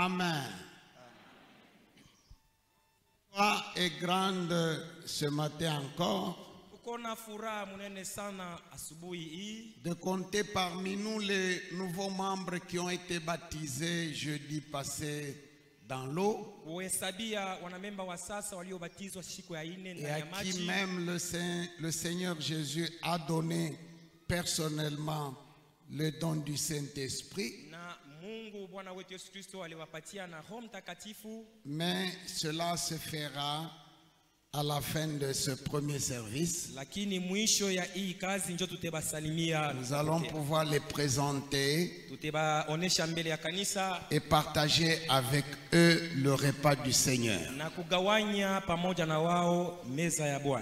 Amen. La joie est grande ce matin encore de compter parmi nous les nouveaux membres qui ont été baptisés jeudi passé dans l'eau et à qui même le Seigneur Jésus a donné personnellement le don du Saint-Esprit. Mais cela se fera à la fin de ce premier service. Nous allons pouvoir les présenter et partager avec eux le repas du Seigneur.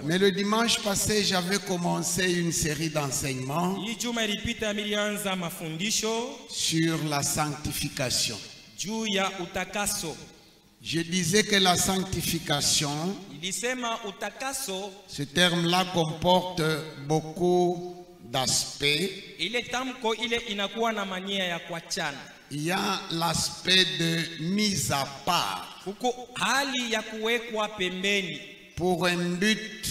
Mais le dimanche passé, j'avais commencé une série d'enseignements sur la sanctification. Je disais que la sanctification, ce terme-là comporte beaucoup d'aspects. Il y a l'aspect de mise à part pour un but,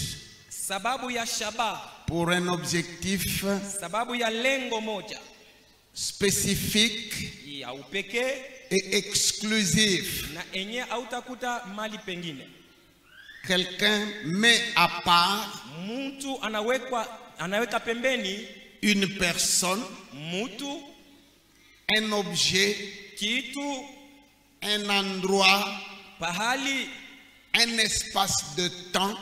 pour un objectif spécifique et exclusif. Quelqu'un met à part une personne, un objet, un endroit, un espace de temps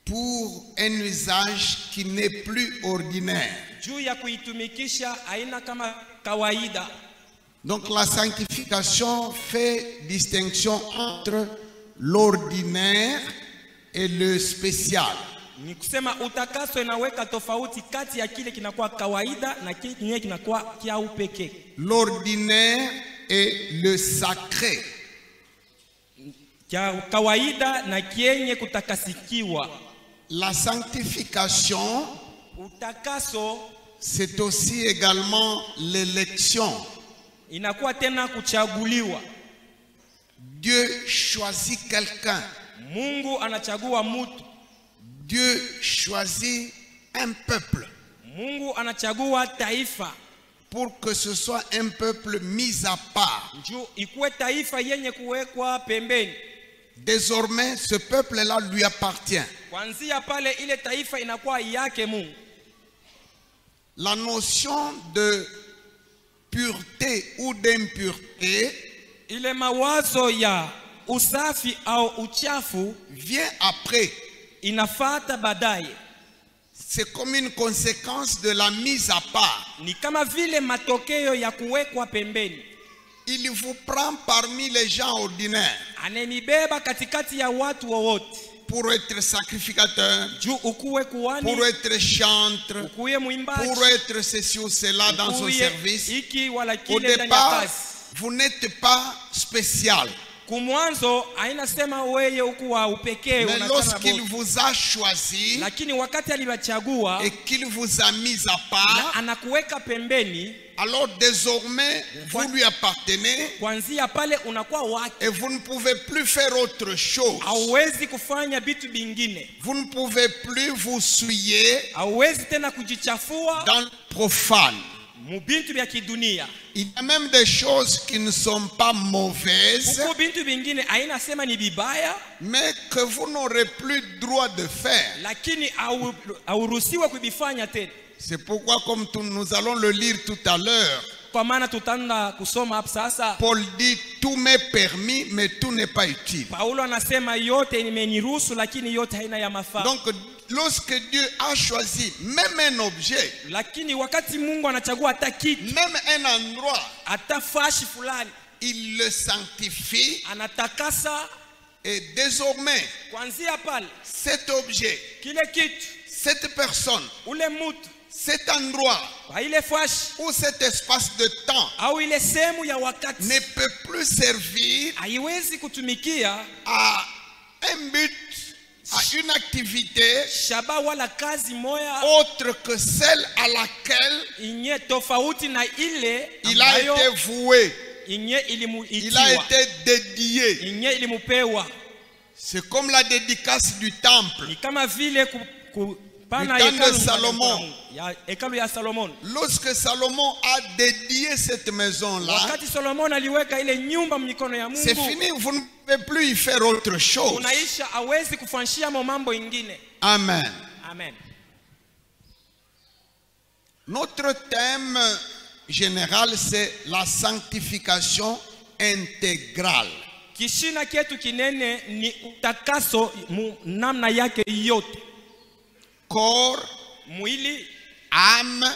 pour un usage qui n'est plus ordinaire. Donc la sanctification fait distinction entre l'ordinaire et le spécial. L'ordinaire et le sacré. La sanctification, c'est aussi également l'élection. Dieu choisit quelqu'un. Dieu choisit un peuple pour que ce soit un peuple mis à part. Désormais, ce peuple-là lui appartient. La notion de pureté ou d'impureté vient après. C'est comme une conséquence de la mise à part. Il vous prend parmi les gens ordinaires pour être sacrificateur, pour être chantre, pour être ceci ou cela dans son service. Au départ, vous n'êtes pas spécial. Mais lorsqu'il vous a choisi et qu'il vous a mis à part, alors désormais vous lui appartenez et vous ne pouvez plus faire autre chose. Vous ne pouvez plus vous souiller dans le profane. Il y a même des choses qui ne sont pas mauvaises, mais que vous n'aurez plus droit de faire. C'est pourquoi, comme nous allons le lire tout à l'heure, Paul dit tout m'est permis, mais tout n'est pas utile. Donc, lorsque Dieu a choisi même un objet, même un endroit, il le sanctifie. Et désormais, cet objet, cette personne, cet endroit ou cet espace de temps ne peut plus servir à un but, à une activité autre que celle à laquelle il a été voué. il a été dédié. C'est comme la dédicace du temple. Du temps de Salomon. Lorsque Salomon a dédié cette maison-là, c'est fini, vous ne pouvez plus y faire autre chose. Amen. Amen. Notre thème général, c'est la sanctification intégrale. Kishina kietu kinene ni utakaso namna yake yote. Corps, mwili, âme,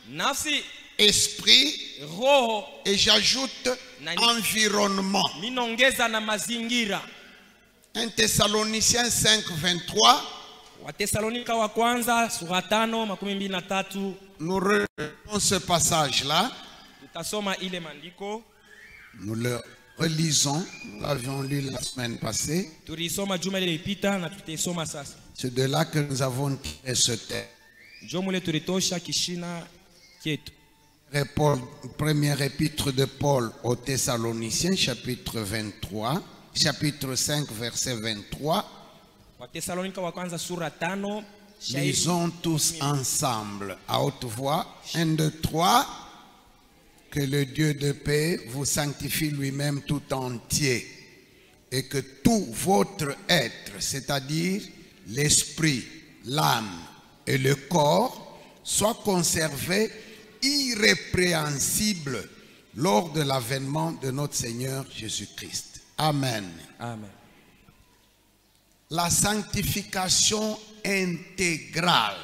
nafsi, esprit, roho, et j'ajoute environnement. Minongeza na mazingira. 1 Thessaloniciens 5:23. Wathesalonika wa kwanza sura 5:23. Nous relisons ce passage-là. Tutasoma ile mandiko. Nous le relisons. Nous l'avions lu la semaine passée. Tulisoma juma ile ilipita na tutasoma sasa. C'est de là que nous avons tiré ce texte. Jomule tulitosha kishina kietu. Première épître de Paul aux Thessaloniciens, chapitre 23, chapitre 5, verset 23. Wathesalonika wa kwanza sura 5. Lisons tous ensemble à haute voix. 1, 2, 3. Que le Dieu de paix vous sanctifie lui-même tout entier et que tout votre être, c'est-à-dire l'esprit, l'âme et le corps, soit conservé irrépréhensible lors de l'avènement de notre Seigneur Jésus-Christ. Amen. Amen. La sanctification intégrale.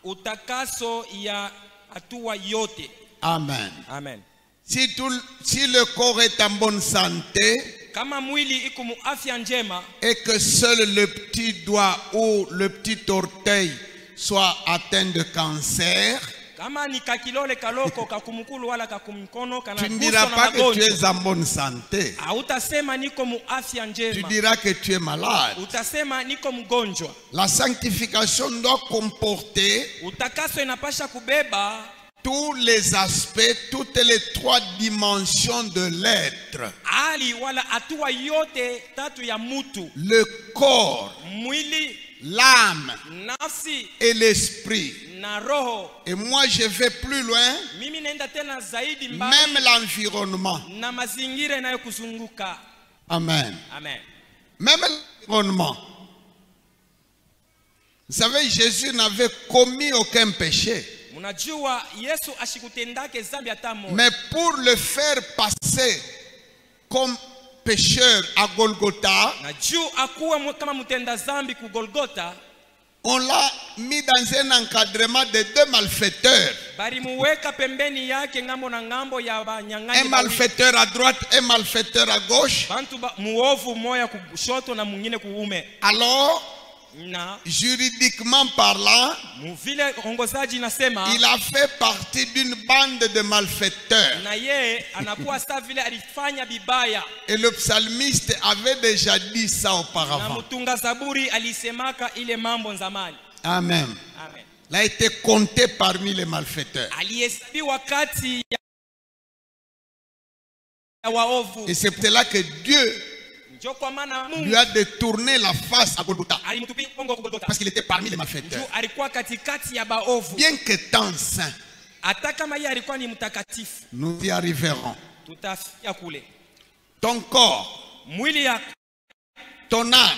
Utakaso ya hatua yote. Amen. Amen. Si le corps est en bonne santé, kama mwili iko mu afya njema, et que seul le petit doigt ou le petit orteil soit atteint de cancer, kama ni kakilole kaloko kakumukulu wala kakumkono kana tu ne diras pas que tu es en bonne santé. Utasema niko mu afya njema. Tu diras que tu es malade. Utasema niko mgonjwa. La sanctification doit comporter utakaso inapasha kubeba tous les aspects, toutes les 3 dimensions de l'être. Ali wala hatua yote tatu ya mutu. Le corps, mwili, l'âme, nafsi et l'esprit. Na roho. Et moi je vais plus loin. Mimi naenda tena zaidi mbali. Même l'environnement. Na mazingira yanayokuzunguka. Amen. Amen. Même l'environnement. Vous savez, Jésus n'avait commis aucun péché. Mais pour le faire passer comme pécheur à Golgotha, on l'a mis dans un encadrement de 2 malfaiteurs. Un malfaiteur à droite, un malfaiteur à gauche. Alors, juridiquement parlant, il a fait partie d'une bande de malfaiteurs. Et le psalmiste avait déjà dit ça auparavant. Amen. Il a été compté parmi les malfaiteurs. Et c'est peut-être là que Dieu lui a détourné la face à Golgotha parce qu'il était parmi les malfaiteurs. Bien qu'étant saint, nous y arriverons. Ton corps, ton âme,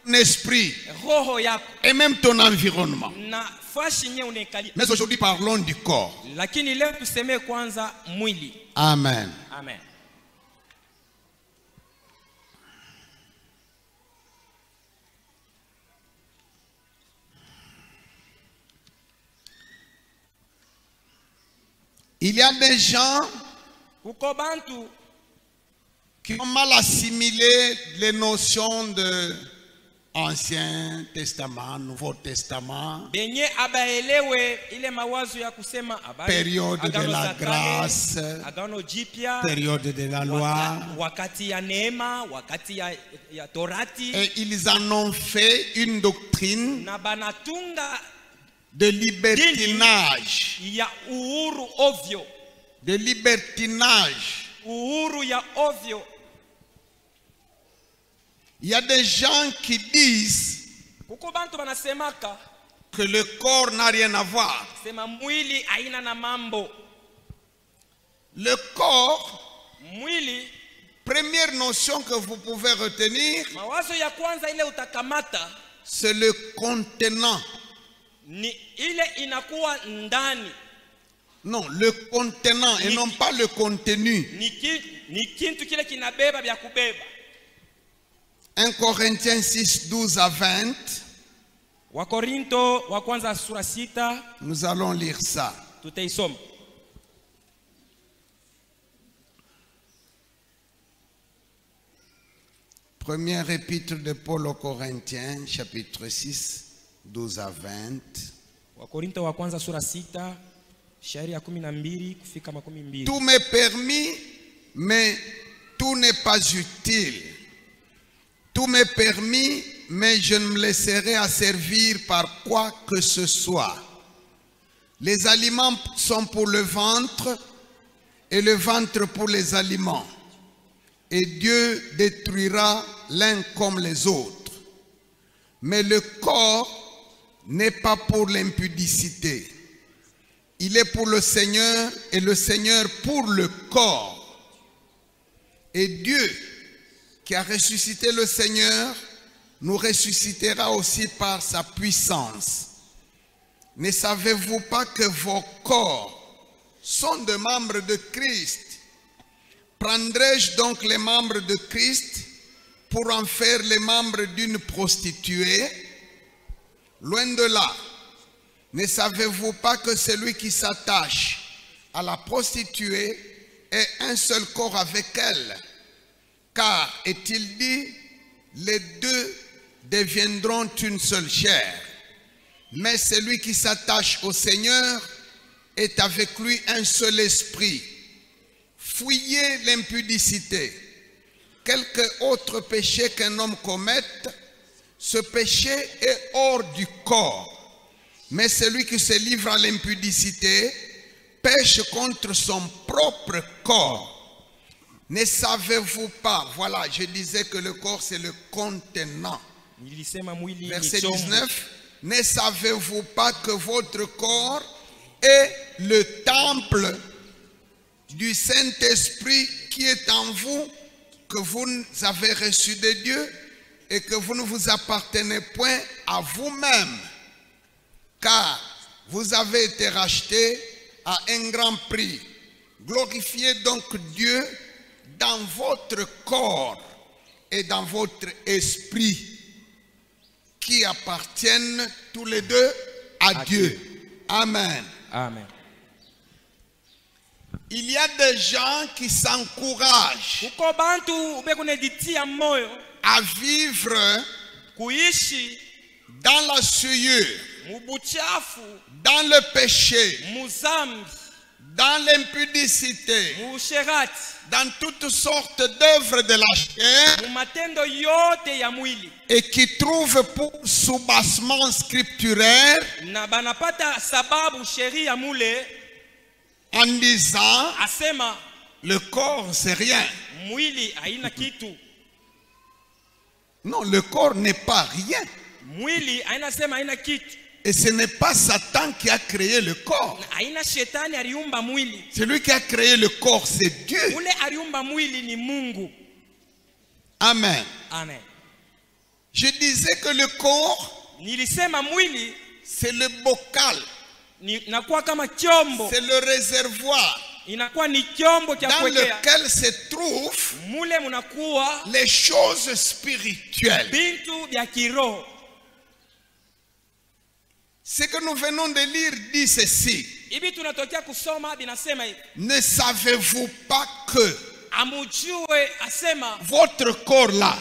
ton esprit et même ton environnement. Mais aujourd'hui parlons du corps. Amen. Amen. Il y a des gens qui ont mal assimilé les notions de Ancien Testament, Nouveau Testament, période de la grâce, période de la loi. Et ils en ont fait une doctrine de libertinage. De libertinage. uhuru ya ovyo. Il y a des gens qui disent kuko bantu banasemaka que le corps n'a rien à voir. Sema mwili haina na mambo. Le corps, mwili, première notion que vous pouvez retenir, mawazo ya kwanza ile utakamata, c'est le contenant. Ni ile inakuwa ndani. Non, le contenant et non pas le contenu. Ni kintu kile kinabeba vya kubeba. 1 Corinthiens 6, 12 à 20. Wakorinto wa kwanza sura 6. Nous allons lire ça. Tutaisoma. Première épître de Paul aux Corinthiens, chapitre 6, 12 à 20. Wakorinto wa kwanza sura 6, shairi ya 12 kufika 12. Tout m'est permis, mais tout n'est pas utile. Tout m'est permis, mais je ne me laisserai asservir par quoi que ce soit. Les aliments sont pour le ventre et le ventre pour les aliments. Et Dieu détruira l'un comme les autres. Mais le corps n'est pas pour l'impudicité. Il est pour le Seigneur et le Seigneur pour le corps. Et Dieu, qui a ressuscité le Seigneur, nous ressuscitera aussi par sa puissance. Ne savez-vous pas que vos corps sont des membres de Christ? Prendrai-je donc les membres de Christ pour en faire les membres d'une prostituée? Loin de là. Ne savez-vous pas que celui qui s'attache à la prostituée est un seul corps avec elle? Car, est-il dit, les deux deviendront une seule chair. Mais celui qui s'attache au Seigneur est avec lui un seul esprit. Fuyez l'impudicité. Quelque autre péché qu'un homme commette, ce péché est hors du corps. Mais celui qui se livre à l'impudicité pêche contre son propre corps. Ne savez-vous pas, voilà, je disais que le corps c'est le contenant. Verset 19, ne savez-vous pas que votre corps est le temple du Saint-Esprit qui est en vous, que vous avez reçu de Dieu et que vous ne vous appartenez point à vous-même, car vous avez été rachetés à un grand prix. Glorifiez donc Dieu dans votre corps et dans votre esprit, qui appartiennent tous les deux à Dieu. Amen. Amen. Il y a des gens qui s'encouragent à vivre dans la souillure, dans le péché, dans l'impudicité, dans toutes sortes d'œuvres de la chair, et qui trouvent pour soubassement scripturaire en disant le corps c'est rien. Non, le corps n'est pas rien. Et ce n'est pas Satan qui a créé le corps. Celui qui a créé le corps, c'est Dieu. Amen. Amen. Je disais que le corps, c'est le bocal. C'est le réservoir dans lequel se trouvent les choses spirituelles. Ce que nous venons de lire dit ceci. Ne savez-vous pas que votre corps là,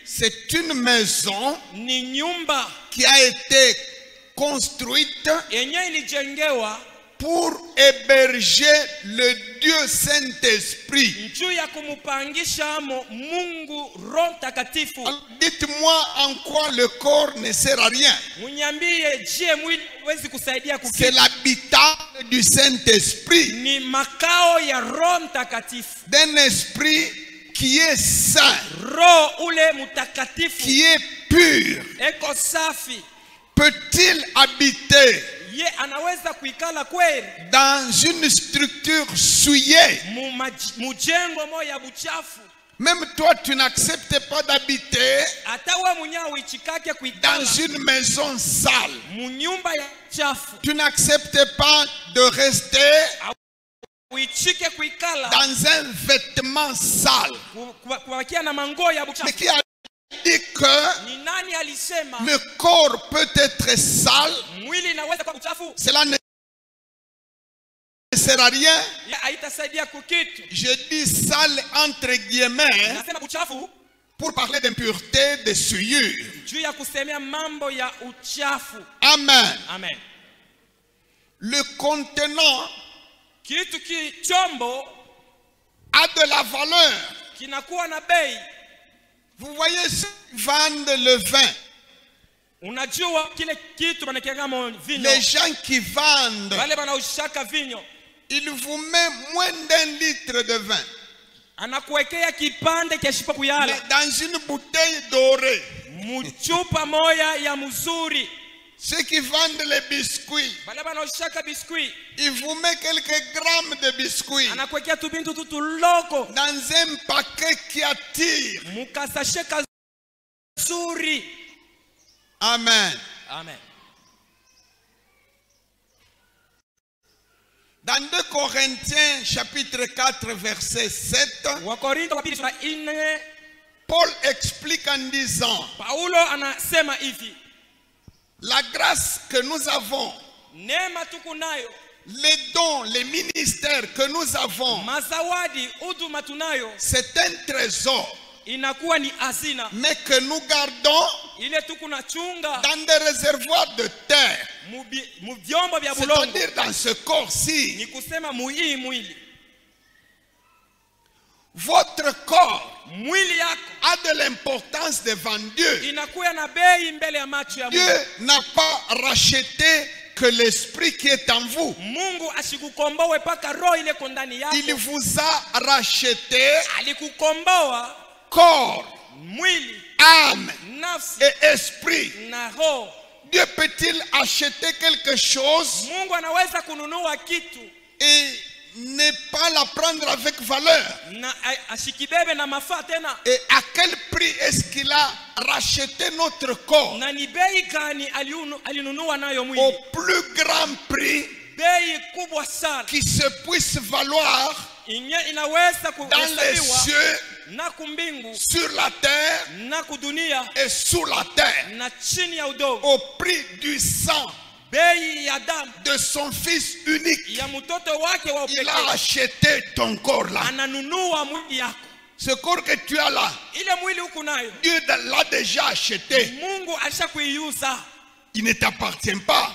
c'est une maison qui a été construite pour héberger le Dieu Saint-Esprit. Dites-moi en quoi le corps ne sert à rien. C'est l'habitat du Saint-Esprit. D'un esprit qui est saint, qui est pur. Peut-il habiter dans une structure souillée? Même toi, tu n'acceptes pas d'habiter dans une maison sale. Tu n'acceptes pas de rester dans un vêtement sale. Mais qui a dit que le corps peut être sale? Cela ne sert à rien. Je dis sale entre guillemets pour parler d'impureté, de souillure. Amen. Amen. Le contenant a de la valeur. Vous voyez ceux qui vendent le vin. Les gens qui vendent, ils vous mettent moins d'1 litre de vin. Mais dans une bouteille dorée. Ceux qui vendent les biscuits, ils vous mettent quelques grammes de biscuits dans un paquet qui attire. Amen. Amen. Dans 2 Corinthiens chapitre 4 verset 7, Paul explique en disant: la grâce que nous avons, les dons, les ministères que nous avons, c'est un trésor, mais que nous gardons dans des réservoirs de terre. C'est-à-dire dans ce corps-ci. Votre corps a de l'importance devant Dieu. Dieu n'a pas racheté que l'esprit qui est en vous. Il vous a racheté corps, âme et esprit. Dieu peut-il acheter quelque chose et ne pas la prendre avec valeur? Et à quel prix est-ce qu'il a racheté notre corps? Au plus grand prix qui se puisse valoir dans les cieux, sur la terre et sous la terre, au prix du sang de son fils unique. Il a acheté ton corps là. Ce corps que tu as là, Dieu l'a déjà acheté. Il ne t'appartient pas.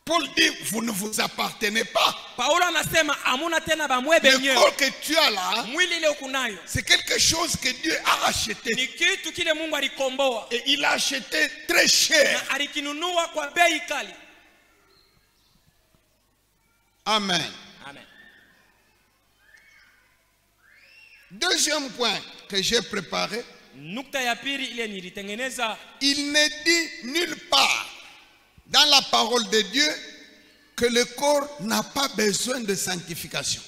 Paul dit: vous ne vous appartenez pas. Le corps que tu as là, c'est quelque chose que Dieu a racheté. Et il a acheté très cher. Amen. Amen. Deuxième point que j'ai préparé. Il ne dit nulle part dans la parole de Dieu que le corps n'a pas besoin de sanctification.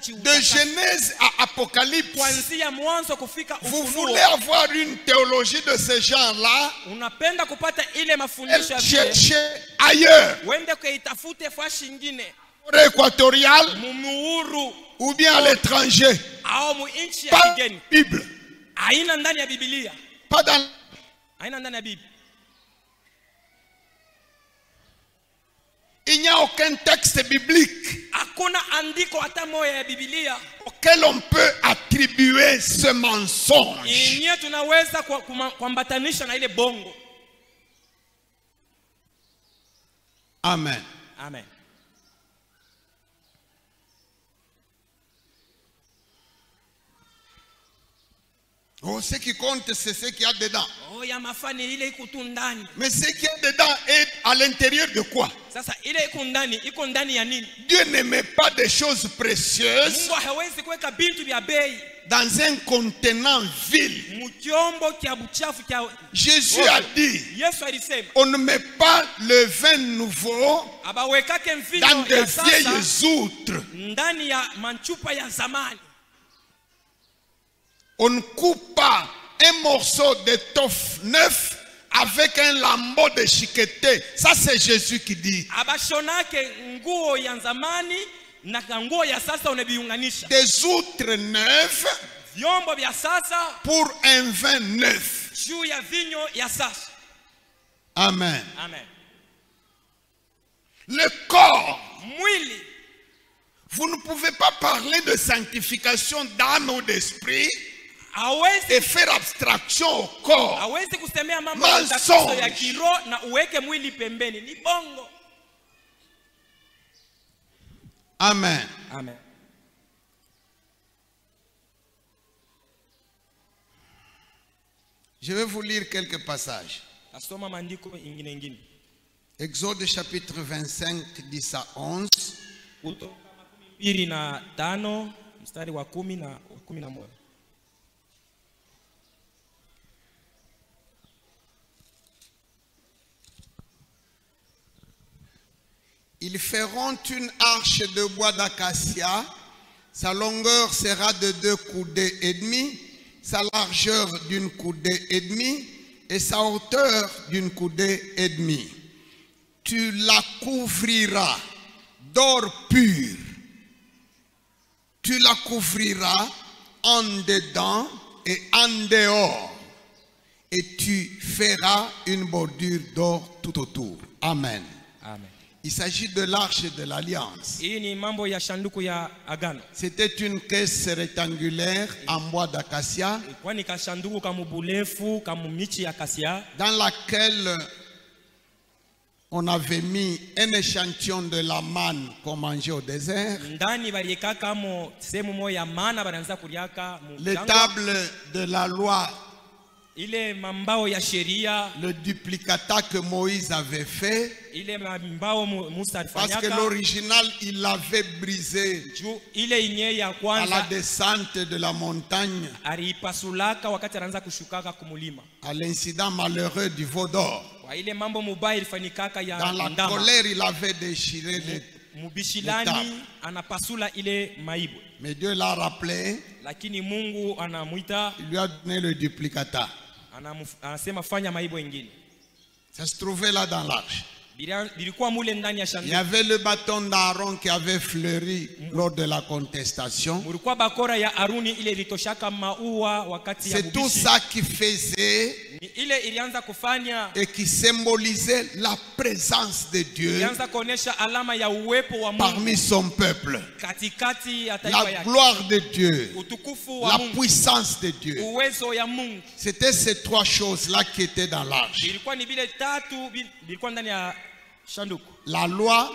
De Genèse à Apocalypse, vous voulez avoir une théologie de ce genre-là, cherchez ailleurs. Équatorial ou bien à l'étranger. Pas Bible. Pas dans il n'y a aucun texte biblique auquel on peut attribuer ce mensonge. Amen. Amen. Oh, ce qui compte, c'est ce qu'il y a dedans. Oh, ya mafani ile iko tu ndani. Mais ce qu'il y a dedans est à l'intérieur de quoi? Sasa ile iko ndani ya nini? Dieu ne met pas des choses précieuses Mungu hawezi kuweka bintu vya bei dans un contenant vile. Mukyombo kya buchafu kya. Jésus a dit, Yesu alisema, on ne met pas le vin nouveau abawekake mvinyo dans de ya sasa vieilles outres. ndani ya manchupa ya zamani. On ne coupe pas un morceau d'étoffe neuf avec un lambeau déchiqueté. Ça, c'est Jésus qui dit. Abashonake nguo ya zamani na nguo ya sasa unabiunganisha. Des outres neuves Vyombo vya sasa pour un vin neuf. juu ya vinyo ya sasa. Amen. Amen. Le corps. Mwili. Vous ne pouvez pas parler de sanctification d'âme ou d'esprit et faire abstraction au corps. Hawezi kusemea mambo ya utakaso ya kiroho na uweke mwili pembeni. Ni bongo. Amen. Amen. Je vais vous lire quelques passages. Asoma maandiko ingine. Exode chapitre 25, 10 à 11. Kutoka 25 mstari wa 10 na 11. Ils feront une arche de bois d'acacia. Sa longueur sera de 2 coudées et demie, sa largeur d'une coudée et demie et sa hauteur d'une coudée et demie. Tu la couvriras d'or pur. Tu la couvriras en dedans et en dehors. Et tu feras une bordure d'or tout autour. Amen. Amen. Il s'agit de l'arche de l'alliance. C'était une caisse rectangulaire en bois d'acacia dans laquelle on avait mis un échantillon de la manne qu'on mangeait au désert, les tables de la loi, le duplicata que Moïse avait fait, parce que l'original il l'avait brisé à la descente de la montagne, à l'incident malheureux du veau d'or. Dans la colère il avait déchiré les tables. Mais Dieu l'a rappelé, il lui a donné le duplicata. Ça se trouvait là dans l'arche. Il y avait le bâton d'Aaron qui avait fleuri lors de la contestation. C'est tout ça qui faisait et qui symbolisait la présence de Dieu parmi son peuple. La gloire de Dieu, la puissance de Dieu. C'était ces trois choses-là qui étaient dans l'arche. La loi,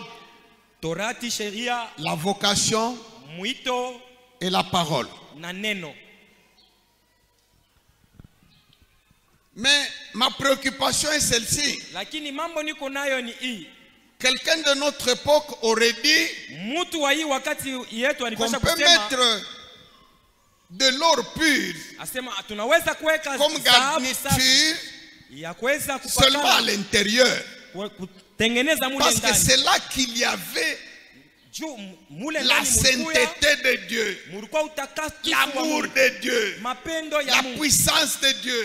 Torati, sheria, la vocation, mwito, et la parole. Na neno. Mais ma préoccupation est celle-ci. Lakini mambo niko nayo ni hii. Quelqu'un de notre époque aurait dit qu'on peut mettre de l'or pur comme garniture seulement à l'intérieur. Parce que c'est là qu'il y avait la sainteté de Dieu, l'amour de Dieu, la puissance de Dieu,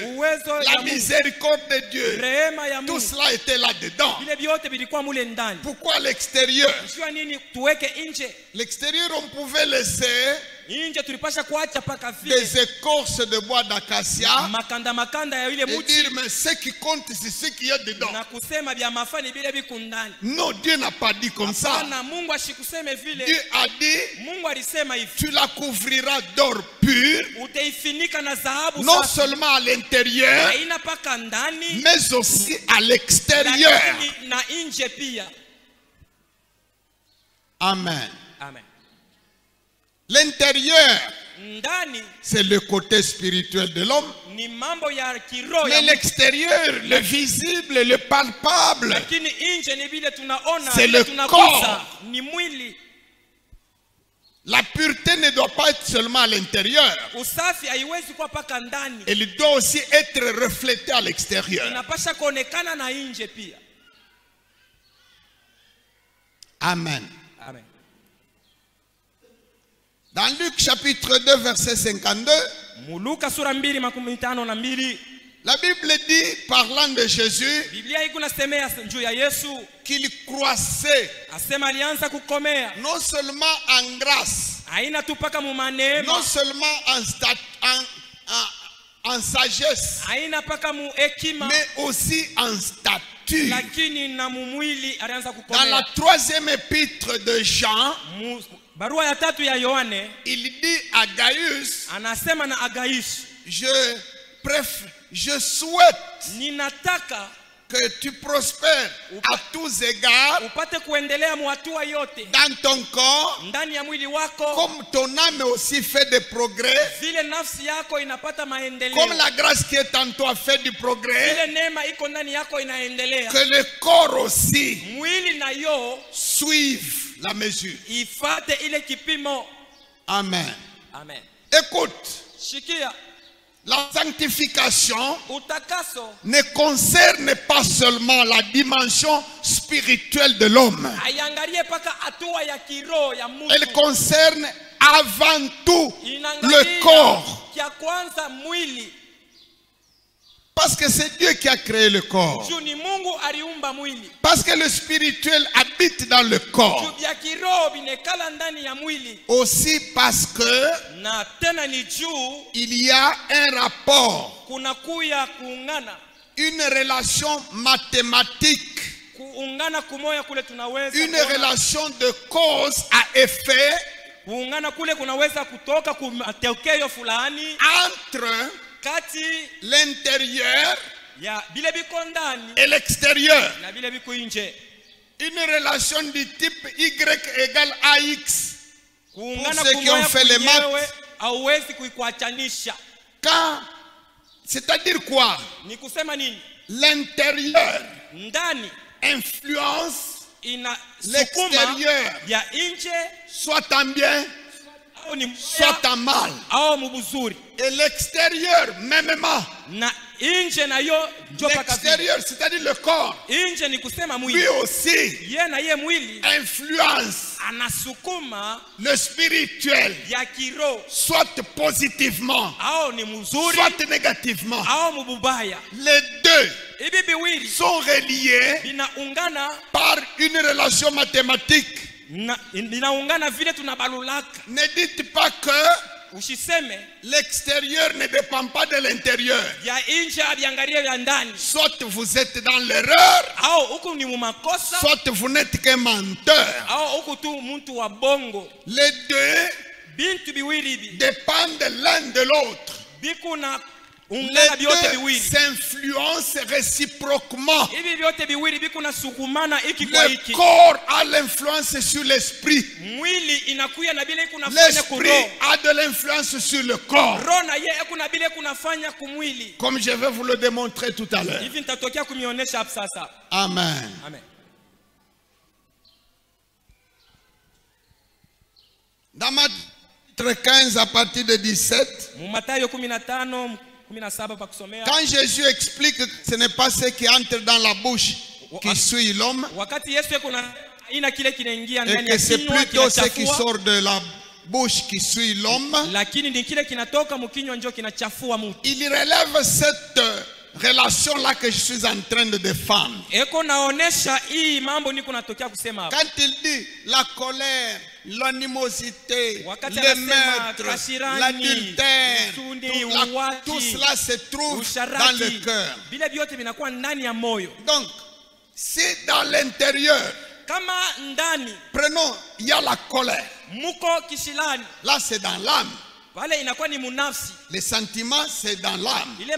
la miséricorde de Dieu. Tout cela était là-dedans. Pourquoi l'extérieur? L'extérieur, on pouvait laisser des écorces de bois d'acacia et dire mais ce qui compte c'est ce qu'il y a dedans. Non, Dieu n'a pas dit comme ça. Dieu a dit tu la couvriras d'or pur, non seulement à l'intérieur mais aussi à l'extérieur. Amen. Amen. L'intérieur c'est le côté spirituel de l'homme. Mais l'extérieur, le visible, le palpable, c'est le corps. La pureté ne doit pas être seulement à l'intérieur. Elle doit aussi être reflétée à l'extérieur. Amen. Amen. Dans Luc chapitre 2 verset 52, la Bible dit, parlant de Jésus, qu'il croissait non seulement en grâce, non seulement en sagesse, mais aussi en statut. Dans la 3e épître de Jean, il dit à Gaius, je souhaite que tu prospères à tous égards dans ton corps, comme ton âme aussi fait des progrès, comme la grâce qui est en toi fait du progrès, que le corps aussi suive la mesure. Amen. Amen. Écoute, la sanctification ne concerne pas seulement la dimension spirituelle de l'homme. Elle concerne avant tout le corps. Parce que c'est Dieu qui a créé le corps. Parce que le spirituel habite dans le corps. Aussi parce que il y a un rapport, une relation mathématique, une relation de cause à effet entre l'intérieur et l'extérieur. Une relation du type Y égale AX. Pour ceux qui ont fait les maths. C'est-à-dire quoi? L'intérieur influence l'extérieur, soit en bien, soit en mal. Et l'extérieur, mêmement, l'extérieur, c'est-à-dire le corps, lui aussi influence le spirituel, soit positivement, soit négativement. Les deux sont reliés par une relation mathématique. Ne dites pas que l'extérieur ne dépend pas de l'intérieur. Soit vous êtes dans l'erreur, soit vous n'êtes qu'un menteur. Les deux dépendent l'un de l'autre. Les deux s'influencent réciproquement. Le corps a l'influence sur l'esprit. L'esprit a de l'influence sur le corps. Comme je vais vous le démontrer tout à l'heure. Amen. Dans Matthieu 15 à partir de 17, quand Jésus explique que ce n'est pas ce qui entre dans la bouche qui suit l'homme, et que c'est plutôt ce qui sort de la bouche qui suit l'homme, il relève cette relation-là que je suis en train de défendre. Quand il dit la colère, l'animosité, le meurtre, l'adultère, tout cela se trouve dans le cœur. Donc, si dans l'intérieur, prenons, il y a la colère. Là, c'est dans l'âme. Les sentiments, c'est dans l'âme. S'il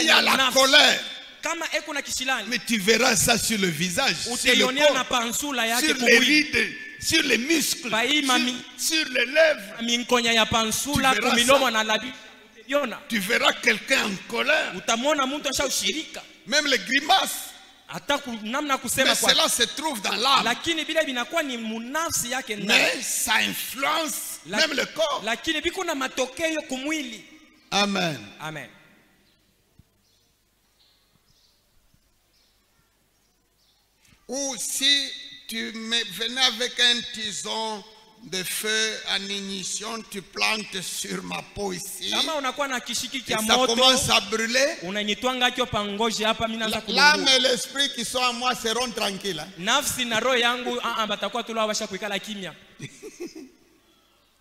y a la colère, Mais tu verras ça sur le visage, sur le corps, sur les rides, sur les muscles, sur les lèvres. Tu verras quelqu'un en colère. Même les grimaces. Mais cela se trouve dans l'âme. Mais ça influence même le corps. Amen. Amen. Ou si tu venais avec un tison de feu en ignition, tu plantes sur ma peau ici. Et ça commence à brûler. L'âme et l'esprit qui sont en moi seront tranquilles.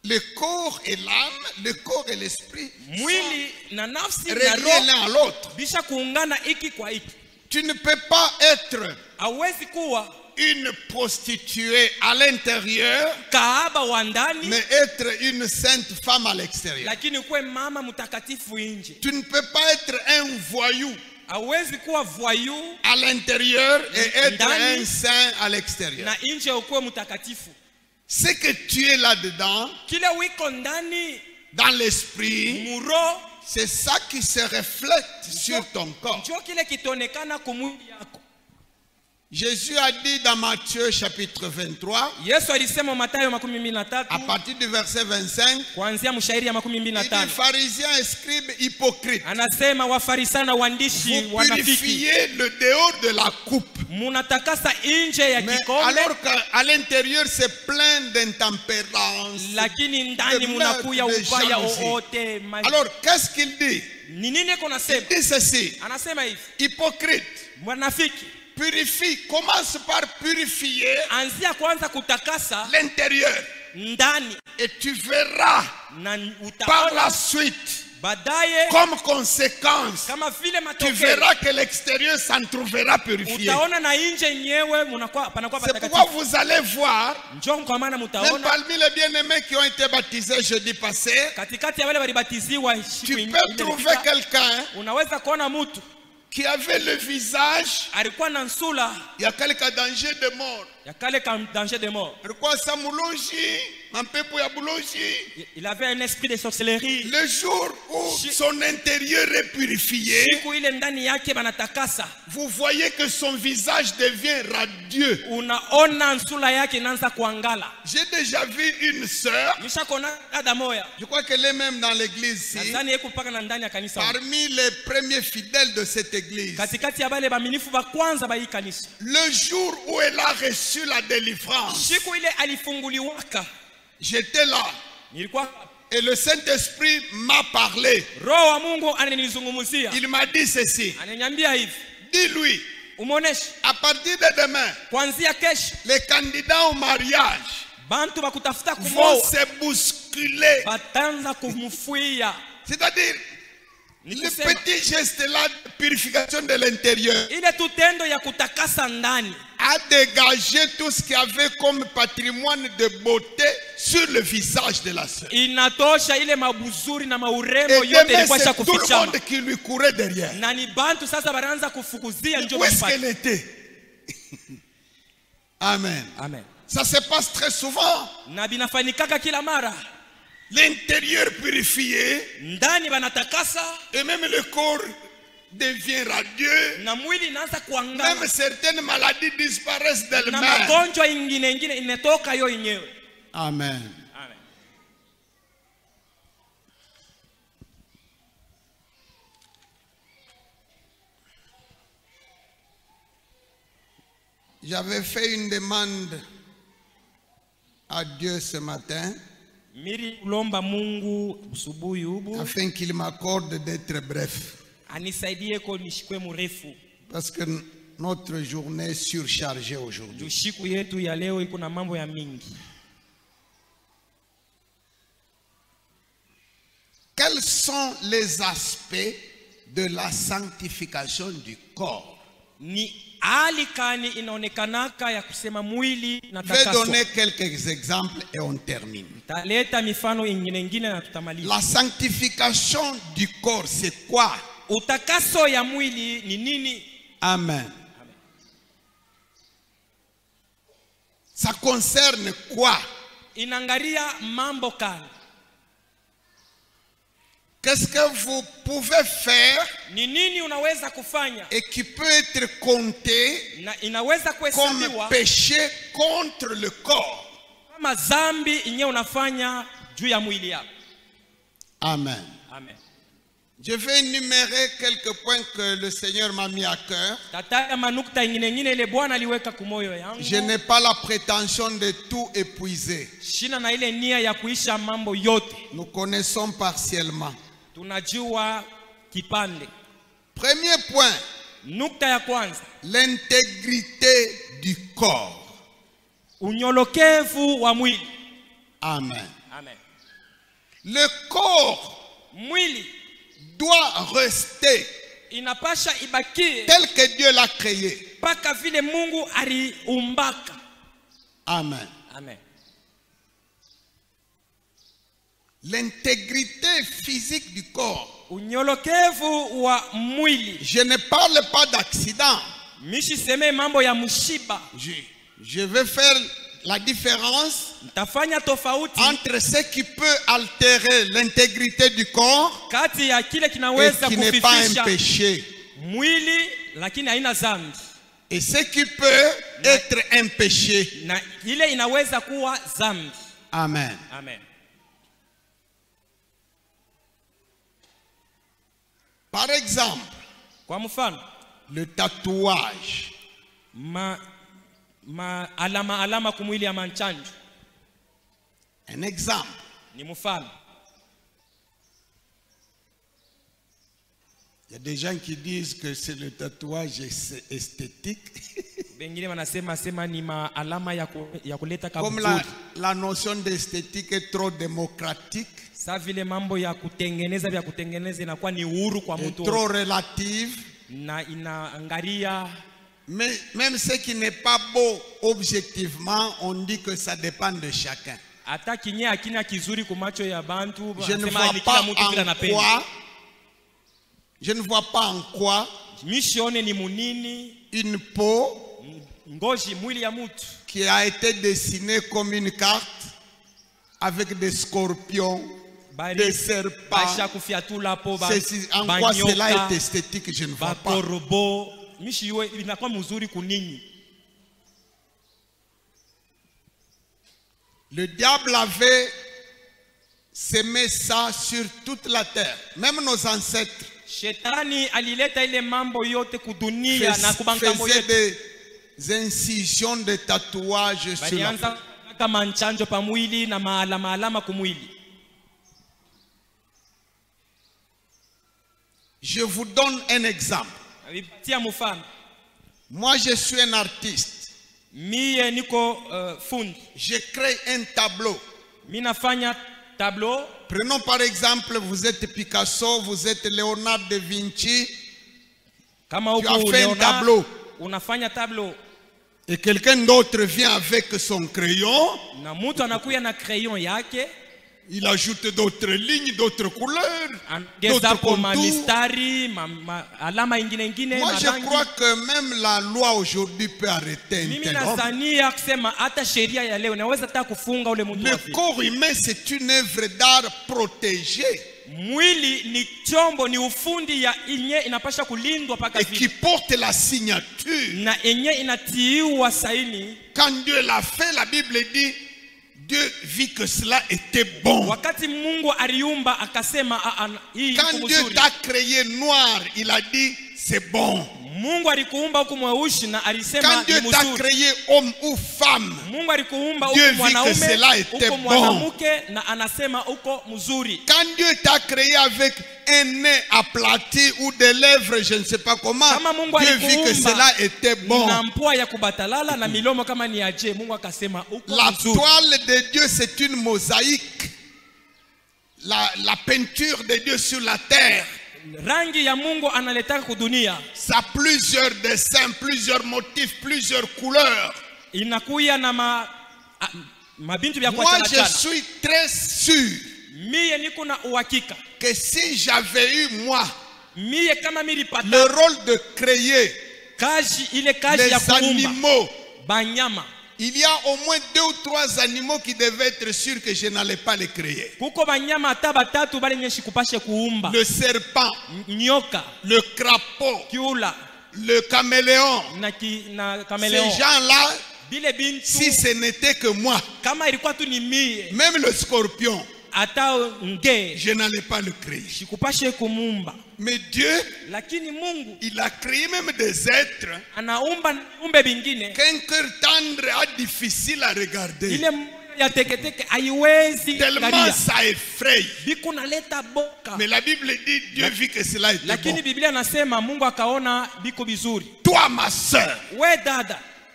Le corps et l'âme, le corps et l'esprit sont reliés l'un à l'autre. Tu ne peux pas être une prostituée à l'intérieur, mais être une sainte femme à l'extérieur. Tu ne peux pas être un voyou à l'intérieur et être un saint à l'extérieur. Ce que tu es là-dedans, dans l'esprit, c'est ça qui se reflète sur ton corps. Jésus a dit dans Matthieu chapitre 23, à partir du verset 25, il dit pharisiens et scribes hypocrites, vous purifiez le dehors de la coupe, mais alors qu'à l'intérieur c'est plein d'intempérance, de jalousie. Alors qu'est-ce qu'il dit? Il dit ceci: hypocrite, purifie, commence par purifier l'intérieur, et tu verras par la suite, comme conséquence, tu verras que l'extérieur s'en trouvera purifié. C'est pourquoi vous allez voir, même parmi les bien-aimés qui ont été baptisés jeudi passé, tu peux trouver quelqu'un qui avait le visage, il y a quelques dangers de mort. Il avait un esprit de sorcellerie. Le jour où son intérieur est purifié, vous voyez que son visage devient radieux. J'ai déjà vu une sœur, je crois qu'elle est même dans l'église ici, parmi les premiers fidèles de cette église. Le jour où elle a reçu la délivrance, j'étais là et le Saint-Esprit m'a parlé. Il m'a dit ceci: dis-lui, à partir de demain, les candidats au mariage vont se bousculer. C'est-à-dire, le petit geste-là de purification de l'intérieur a dégagé tout ce qu'il y avait comme patrimoine de beauté sur le visage de la sœur. Et demain, c'est tout le monde qui lui courait derrière. Où est-ce qu'elle était? Amen. Amen. Ça se passe très souvent. L'intérieur purifié et même le corps devient radieux. Même certaines maladies disparaissent d'elles-mêmes. Amen. J'avais fait une demande à Dieu ce matin afin qu'il m'accorde d'être bref. Parce que notre journée est surchargée aujourd'hui. Quels sont les aspects de la sanctification du corps? Je vais donner quelques exemples et on termine. La sanctification du corps, c'est quoi? Amen. Ça concerne quoi? Inangaria mambo kani. Qu'est-ce que vous pouvez faire ni nini unaweza kufanya et qui peut être compté na inaweza comme péché contre le corps? Kama zambi inye unafanya juu ya mwili yako. Amen. Amen. Je vais énumérer quelques points que le Seigneur m'a mis à cœur. Je n'ai pas la prétention de tout épuiser. Nous connaissons partiellement. Premier point, l'intégrité du corps. Amen. Amen. Le corps doit rester tel que Dieu l'a créé. Amen. Amen. L'intégrité physique du corps. Je ne parle pas d'accident. Je vais faire la différence entre ce qui peut altérer l'intégrité du corps et qui n'est pas un péché. Et ce qui peut être un péché. Amen. Amen. Par exemple, le tatouage. Alama kumwili ya manchanjo. Un exemple. Ni mfano. Il y a des gens qui disent que c'est le tatouage esthétique. Comme la notion d'esthétique est trop démocratique. Et trop relative. Mais même ce qui n'est pas beau objectivement, on dit que ça dépend de chacun. Je ne vois pas en quoi une peau qui a été dessinée comme une carte avec des scorpions, des serpents, en quoi cela est esthétique, je ne vois pas. Le diable avait semé ça sur toute la terre, même nos ancêtres faisaient des incisions de tatouages sur la peau. Je vous donne un exemple. Moi, je suis un artiste. Je crée un tableau. Prenons par exemple, vous êtes Picasso, vous êtes Léonard de Vinci. Tu as fait un tableau. Et quelqu'un d'autre vient avec son crayon. Il ajoute d'autres lignes, d'autres couleurs, d'autres contours. Moi, je crois que même la loi aujourd'hui peut arrêter un tel homme. Le corps humain, c'est une œuvre d'art protégée. Et qui porte la signature. Quand Dieu l'a fait, la Bible dit, Dieu vit que cela était bon. Quand Dieu t'a créé noir, il a dit c'est bon. Quand Dieu t'a créé homme ou femme, Dieu vit que cela était bon. Quand Dieu t'a créé avec un nez aplati ou des lèvres, je ne sais pas comment, Dieu vit que cela était bon. La toile de Dieu, c'est une mosaïque. La peinture de Dieu sur la terre. Ça a plusieurs dessins, plusieurs motifs, plusieurs couleurs. Moi, je suis très sûr que si j'avais eu moi le rôle de créer les animaux. Il y a au moins 2 ou 3 animaux qui devaient être sûrs que je n'allais pas les créer. Le serpent, le crapaud, le caméléon. Ces gens-là, si ce n'était que moi, même le scorpion, je n'allais pas le créer. Mais Dieu, il a créé même des êtres qu'un cœur tendre est difficile à regarder. Tellement ça effraie. Mais la Bible dit Dieu vit que cela était bon. Toi ma soeur,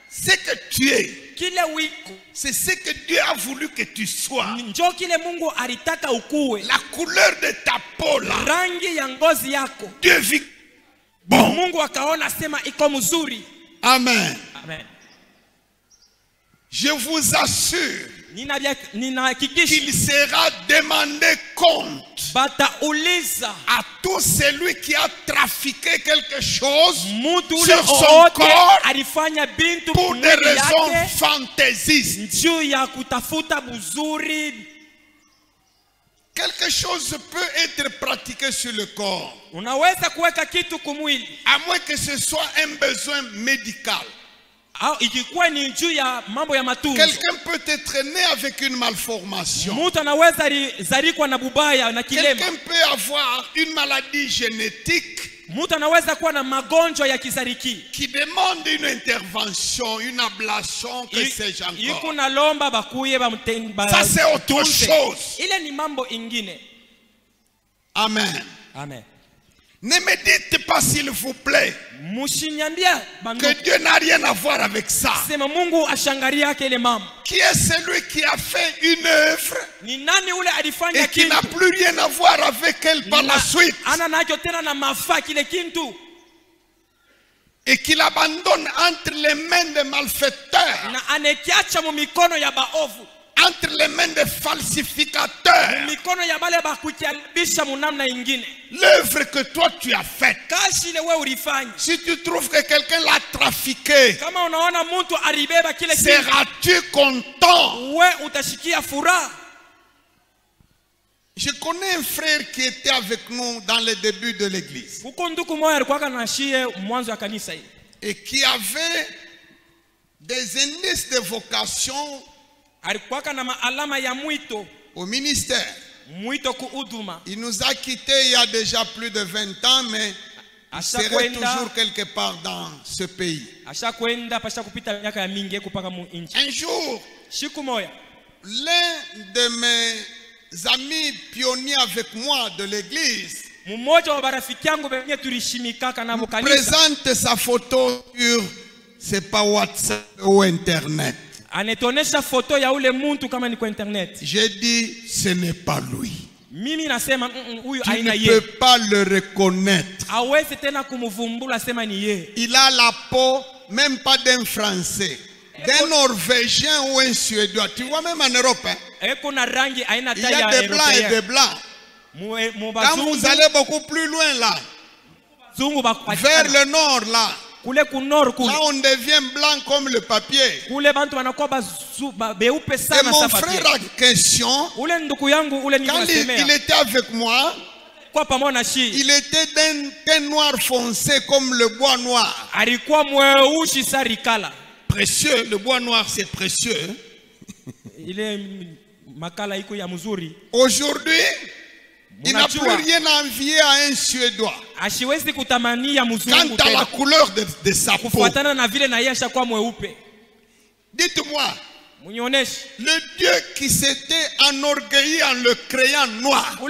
ce que tu es, c'est ce que Dieu a voulu que tu sois. La couleur de ta peau là, Dieu vit bon. Amen. Je vous assure qu'il sera demandé compte à tout celui qui a trafiqué quelque chose sur son corps pour des raisons fantaisistes. Quelque chose peut être pratiqué sur le corps, à moins que ce soit un besoin médical. Quelqu'un peut être né avec une malformation. Quelqu'un peut avoir une maladie génétique qui demande une intervention, une ablation, que sais-je encore. Ça c'est autre chose. Amen. Ne me dites pas s'il vous plaît que Dieu n'a rien à voir avec ça. Qui est celui qui a fait une œuvre et qui n'a plus rien à voir avec elle par la suite, et qui l'abandonne entre les mains des malfaiteurs, entre les mains des falsificateurs? L'œuvre que toi tu as faite, si tu trouves que quelqu'un l'a trafiqué, seras-tu content? Je connais un frère qui était avec nous dans les débuts de l'église et qui avait des indices de vocation au ministère. Il nous a quittés il y a déjà plus de 20 ans, mais il serait toujours quelque part dans ce pays. Un jour, l'un de mes amis pionniers avec moi de l'église présente sa photo sur, c'est pas WhatsApp ou Internet. J'ai dit, ce n'est pas lui. Tu ne peux pas le reconnaître. Il a la peau, même pas d'un Français, d'un Norvégien ou un Suédois. Tu vois, même en Europe, hein, il y a des blancs et des blancs. Quand vous allez beaucoup plus loin là, vers le nord là, là on devient blanc comme le papier. Et mon frère a question, quand il était avec moi, il était d'un noir foncé comme le bois noir. Précieux, le bois noir c'est précieux. Aujourd'hui, il n'a plus rien à envier à un Suédois quant à la couleur de sa peau. Dites-moi, le Dieu qui s'était enorgueilli en le créant noir, quand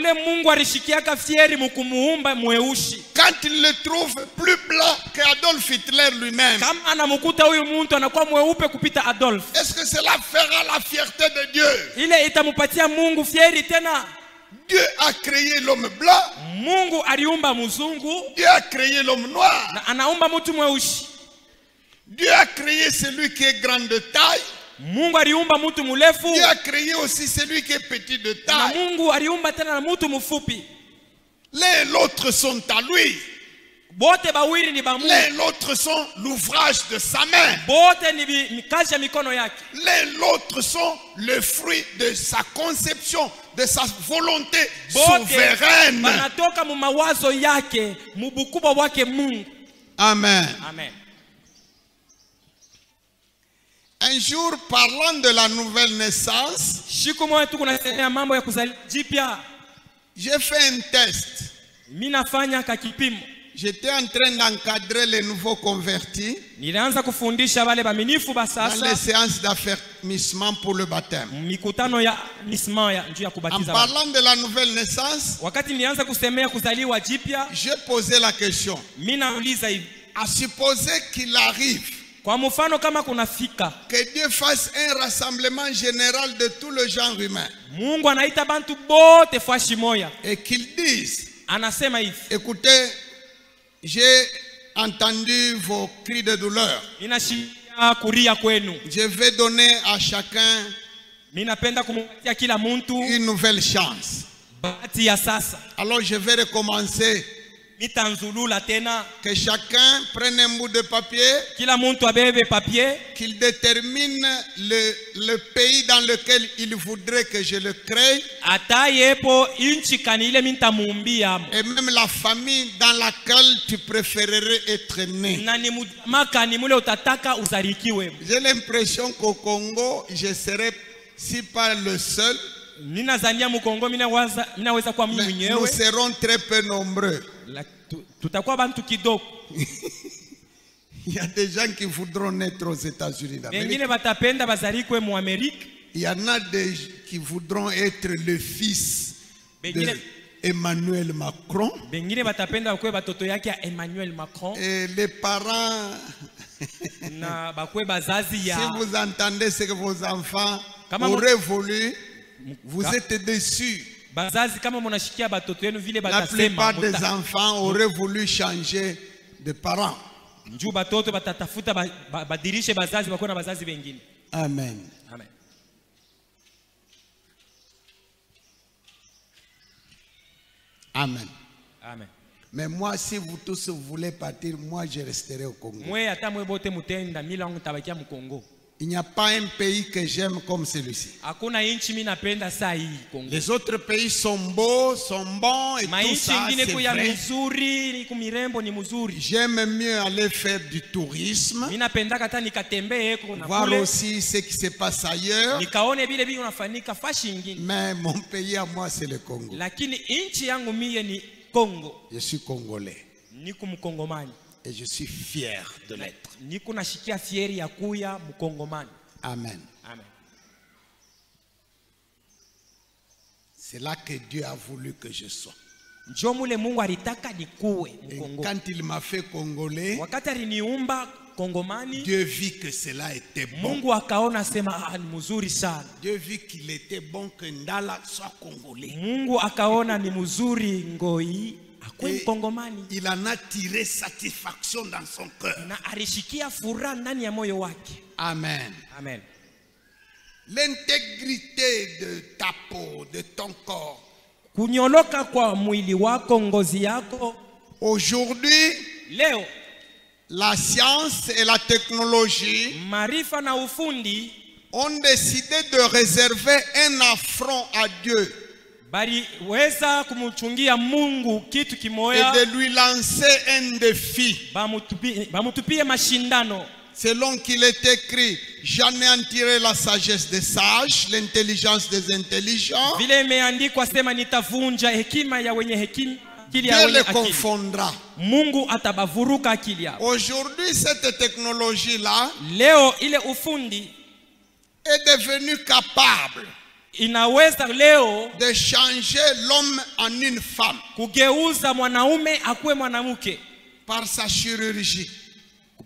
il le trouve plus blanc qu'Adolf Hitler lui-même, est-ce que cela fera la fierté de Dieu? Dieu a créé l'homme blanc, Dieu a créé l'homme noir, Dieu a créé celui qui est grand de taille, Dieu a créé aussi celui qui est petit de taille. L'un et l'autre sont à lui. l'autre sont l'ouvrage de sa main. L'autre sont le fruit de sa conception, de sa volonté souveraine. Amen. Amen. Un jour, parlant de la nouvelle naissance, j'ai fait un test. J'étais en train d'encadrer les nouveaux convertis dans les séances d'affermissement pour le baptême. En parlant de la nouvelle naissance, j'ai posé la question. À supposer qu'il arrive que Dieu fasse un rassemblement général de tout le genre humain et qu'il dise, écoutez, j'ai entendu vos cris de douleur. Je vais donner à chacun une nouvelle chance. Alors je vais recommencer. Que chacun prenne un bout de papier, qu'il détermine le pays dans lequel il voudrait que je le crée, et même la famille dans laquelle tu préférerais être né. J'ai l'impression qu'au Congo, je serai, si pas le seul, mais nous serons très peu nombreux. Il y a des gens qui voudront naître aux États-Unis d'Amérique. Il y en a qui voudront être le fils d'Emmanuel Macron. Et les parents, si vous entendez ce que vos enfants auraient voulu, vous êtes déçus. La plupart des enfants auraient voulu changer de parents. Amen. Amen. Amen. Amen. Mais moi, si vous tous voulez partir, moi je resterai au Congo. Il n'y a pas un pays que j'aime comme celui-ci. Les autres pays sont beaux, sont bons et tout ça, c'est vrai. J'aime mieux aller faire du tourisme, voir aussi ce qui se passe ailleurs. Mais mon pays à moi, c'est le Congo. Je suis congolais. Et je suis fier de l'être. Amen. Amen. C'est là que Dieu a voulu que je sois. Et quand il m'a fait congolais, Dieu vit que cela était bon. Dieu vit qu'il était bon que Ndala soit congolais. Et il en a tiré satisfaction dans son cœur. Amen. Amen. L'intégrité de ta peau, de ton corps. Aujourd'hui, la science et la technologie ont décidé de réserver un affront à Dieu et de lui lancer un défi. Selon qu'il est écrit, j'anéantirai la sagesse des sages, l'intelligence des intelligents. Dieu les confondra. Aujourd'hui, cette technologie-là est devenue capable de changer l'homme en une femme par sa chirurgie.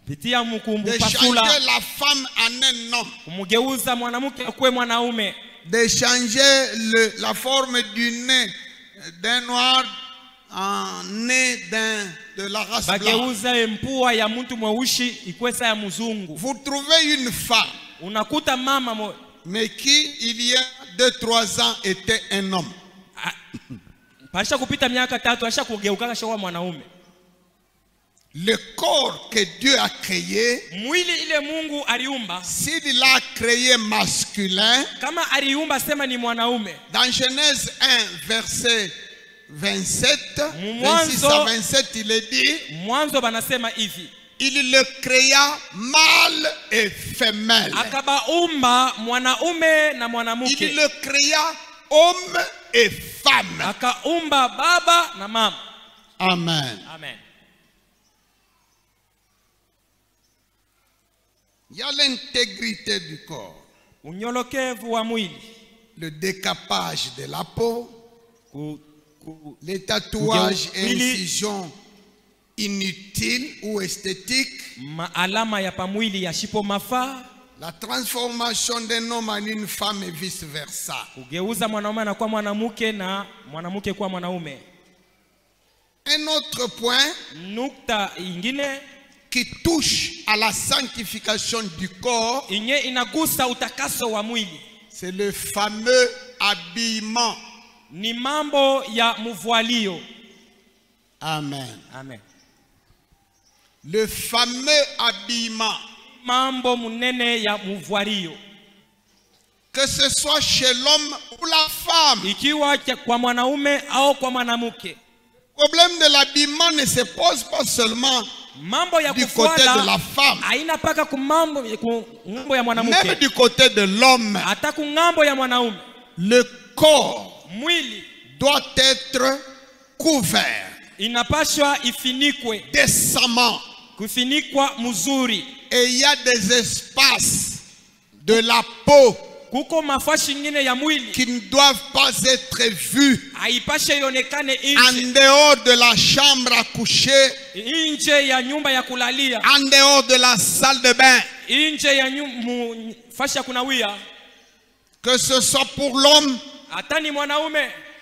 De changer la femme en un homme. De changer la forme du nez d'un noir en nez de la race blanche. Vous trouvez une femme, mais qui il y a 2-3 ans était un homme. Le corps que Dieu a créé, mwili ile Mungu aliumba, s'il l'a créé masculin, kama aliumba sema ni mwanaume, dans Genèse 1 verset 27, 26 à 27, il est dit, mwanzo banasema hivi, il le créa mâle et femelle. Akabaumba mwanaume na mwanamke. Il le créa homme et femme. Akaumba baba na mama. Amen. Amen. Il y a l'intégrité du corps, unyolokevu wa mwili, le décapage de la peau, les tatouages et incisions inutiles ou esthétiques, maalama ya pamwili ya shipo mafa, la transformation d'un homme en une femme et vice versa. Kugeuza mwanaume na kuwa mwanamke na mwanamke kuwa mwanaume. Un autre point nukta ingine qui touche à la sanctification du corps, c'est le fameux habillement. Ni mambo ya mvualio. Amen. Amen. Le fameux habillement. Mambo munene ya mvualio. Que ce soit chez l'homme ou la femme. Ikiwa kwa mwanaume au kwa mwanamke. Le problème de l'habillement ne se pose pas seulement du côté de la femme, même du côté de l'homme. Le corps doit être couvert décemment. Et il y a des espaces de la peau qui ne doivent pas être vus en dehors de la chambre à coucher, en dehors de la salle de bain, que ce soit pour l'homme,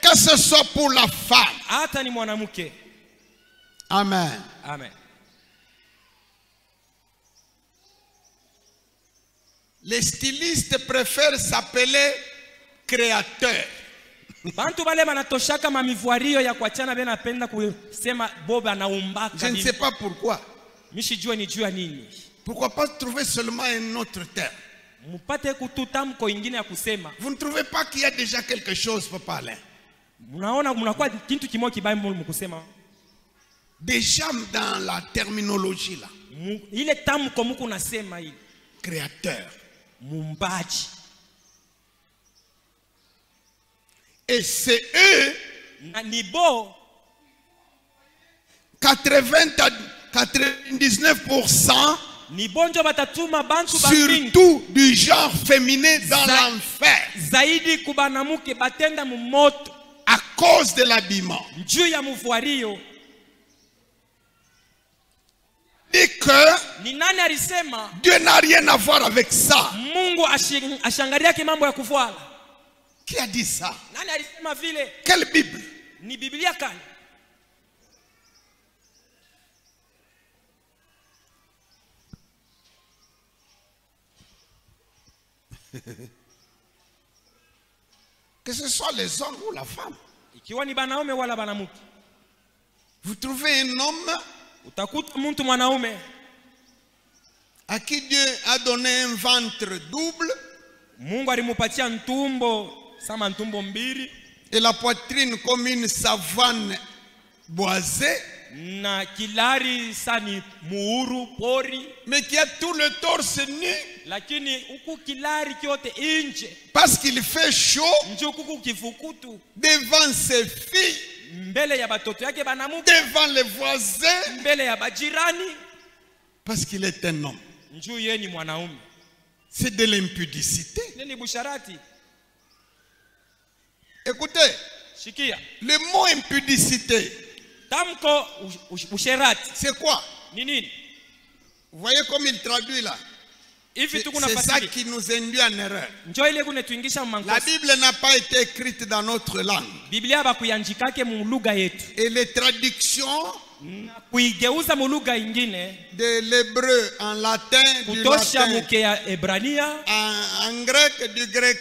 que ce soit pour la femme. Amen. Amen. Les stylistes préfèrent s'appeler créateurs. Je ne sais pas pourquoi. Pourquoi pas trouver seulement un autre terme? Vous ne trouvez pas qu'il y a déjà quelque chose, Papa Alain? Déjà dans la terminologie là. Créateur. Et c'est eux 99% surtout du genre féminin dans l'enfer à cause de l'habillement. Et que Dieu n'a rien à voir avec ça. Qui a dit ça? Quelle Bible? Que ce soit les hommes ou la femme. Vous trouvez un homme à qui Dieu a donné un ventre double et la poitrine comme une savane boisée, mais qui a tout le torse nu parce qu'il fait chaud devant ses filles, devant les voisins, parce qu'il est un homme. C'est de l'impudicité. Écoutez, le mot impudicité, c'est quoi? Vous voyez comme il traduit là? C'est ça qui nous induit en erreur. La Bible n'a pas été écrite dans notre langue. Et les traductions kuigeuza mulugha ingine, de l'hébreu en latin, du latin en grec, du grec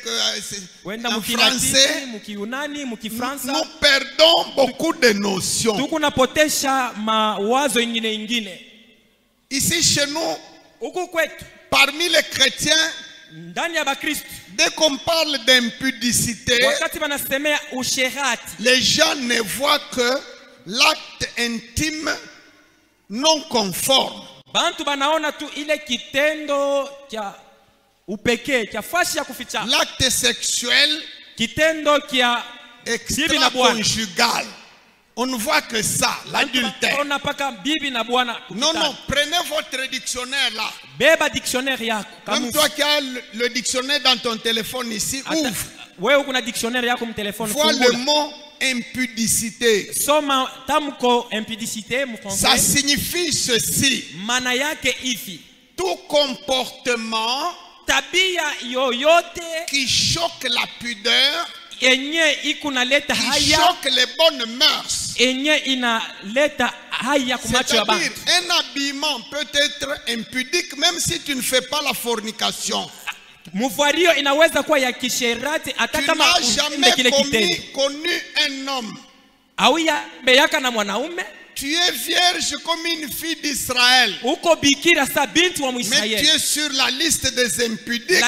en français, nous perdons beaucoup de notions. Ici chez nous, parmi les chrétiens, dès qu'on parle d'impudicité, les gens ne voient que l'acte intime non conforme. L'acte sexuel extra-conjugal. On ne voit que ça, l'adultère. Non, non, prenez votre dictionnaire là. Même toi qui as le dictionnaire dans ton téléphone ici, ouvre. Vois le mot impudicité. Ça signifie ceci. Tout comportement qui choque la pudeur, qui choque les bonnes mœurs. C'est-à-dire, un habillement peut être impudique même si tu ne fais pas la fornication. Tu n'as jamais connu un homme. Tu es vierge comme une fille d'Israël. Mais tu es sur la liste des impudiques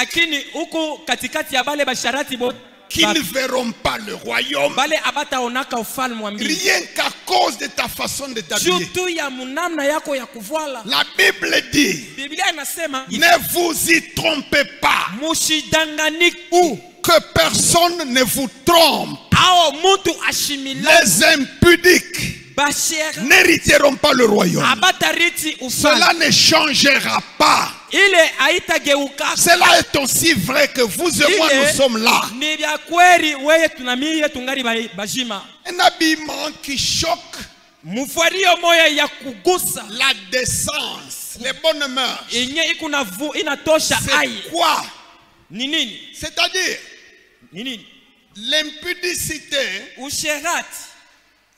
qui ne verront pas le royaume. Rien qu'à cause de ta façon de t'habiller. La Bible dit, ne vous y trompez pas. Ou que personne ne vous trompe. Les impudiques n'hériteront pas le royaume. Cela ne changera pas. Cela est aussi vrai que vous et moi nous sommes là. Un habillement qui choque la décence, les bonnes mœurs. C'est quoi? C'est-à-dire l'impudicité,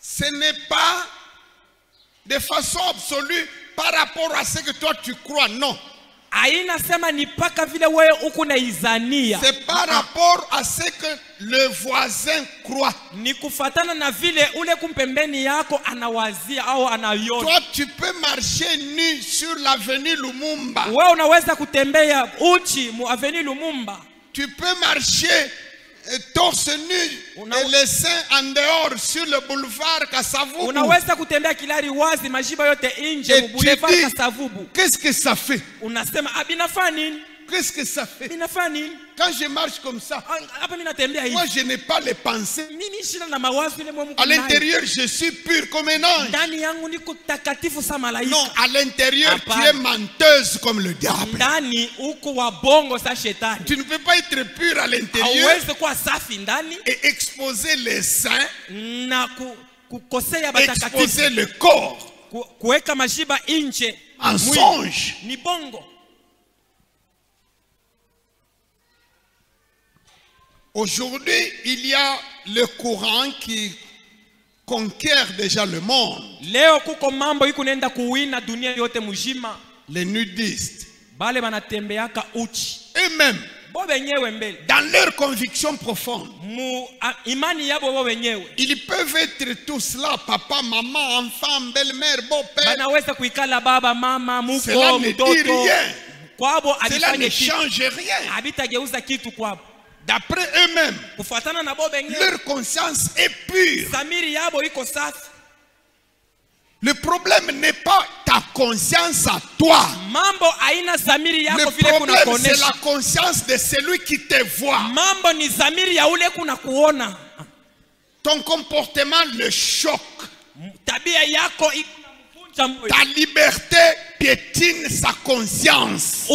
ce n'est pas de façon absolue par rapport à ce que toi tu crois, non. C'est par rapport à ce que le voisin croit. Toi tu peux marcher nu sur l'avenue Lumumba. Tu peux marcher torse nu et les seins en dehors sur le boulevard Kasavubu. Et tu dis, qu'est-ce que ça fait? Qu'est-ce que ça fait? Quand je marche comme ça, moi je n'ai pas les pensées. À l'intérieur je suis pur comme un ange. Non, à l'intérieur tu es menteuse comme le diable. Tu ne peux pas être pur à l'intérieur et exposer les seins, exposer le corps. Mensonge. Aujourd'hui, il y a le courant qui conquiert déjà le monde. Les nudistes. Eux-mêmes, dans leur conviction profonde, ils peuvent être tous là, papa, maman, enfant, belle-mère, beau-père. Cela ne dit rien. Cela ne change rien. D'après eux-mêmes, leur conscience est pure. Le problème n'est pas ta conscience à toi. Le problème, c'est la conscience de celui qui te voit. Ton comportement le choque. Ta liberté piétine sa conscience.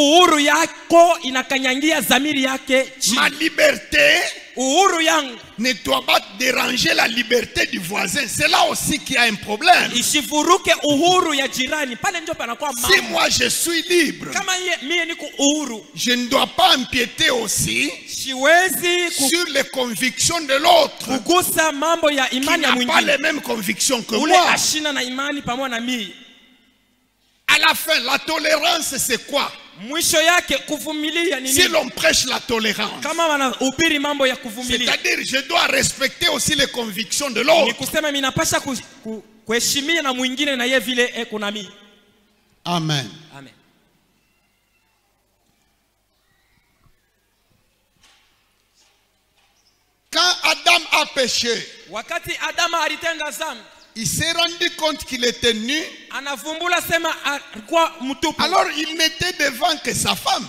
Ma liberté uhuru yangu ne doit pas déranger la liberté du voisin. C'est là aussi qu'il y a un problème. Isivuruke uhuru ya jirani, pale ndio panakuwa mambo. Si moi je suis libre, kama mie niko uhuru, je ne dois pas empiéter aussi siwezi sur les convictions de l'autre kugusa mambo ya imani ya mwingine, qui n'a pas les mêmes convictions que ule moi. ashina na imani pamoja na mimi. À la fin, la tolérance c'est quoi? Mwisho yake kuvumilia ni nini? Si l'on prêche la tolérance, kama wanahubiri mambo ya kuvumilia, c'est-à-dire je dois respecter aussi les convictions de l'autre. Ni kusema mimi napasha kuheshimia na mwingine na yeye vile eko na mimi. Amen. Amen. Quand Adam a péché, wakati Adama alitenda dhambi, il s'est rendu compte qu'il était nu. Anavumbula sema alikuwa mtupu. Alors il n'était devant que sa femme.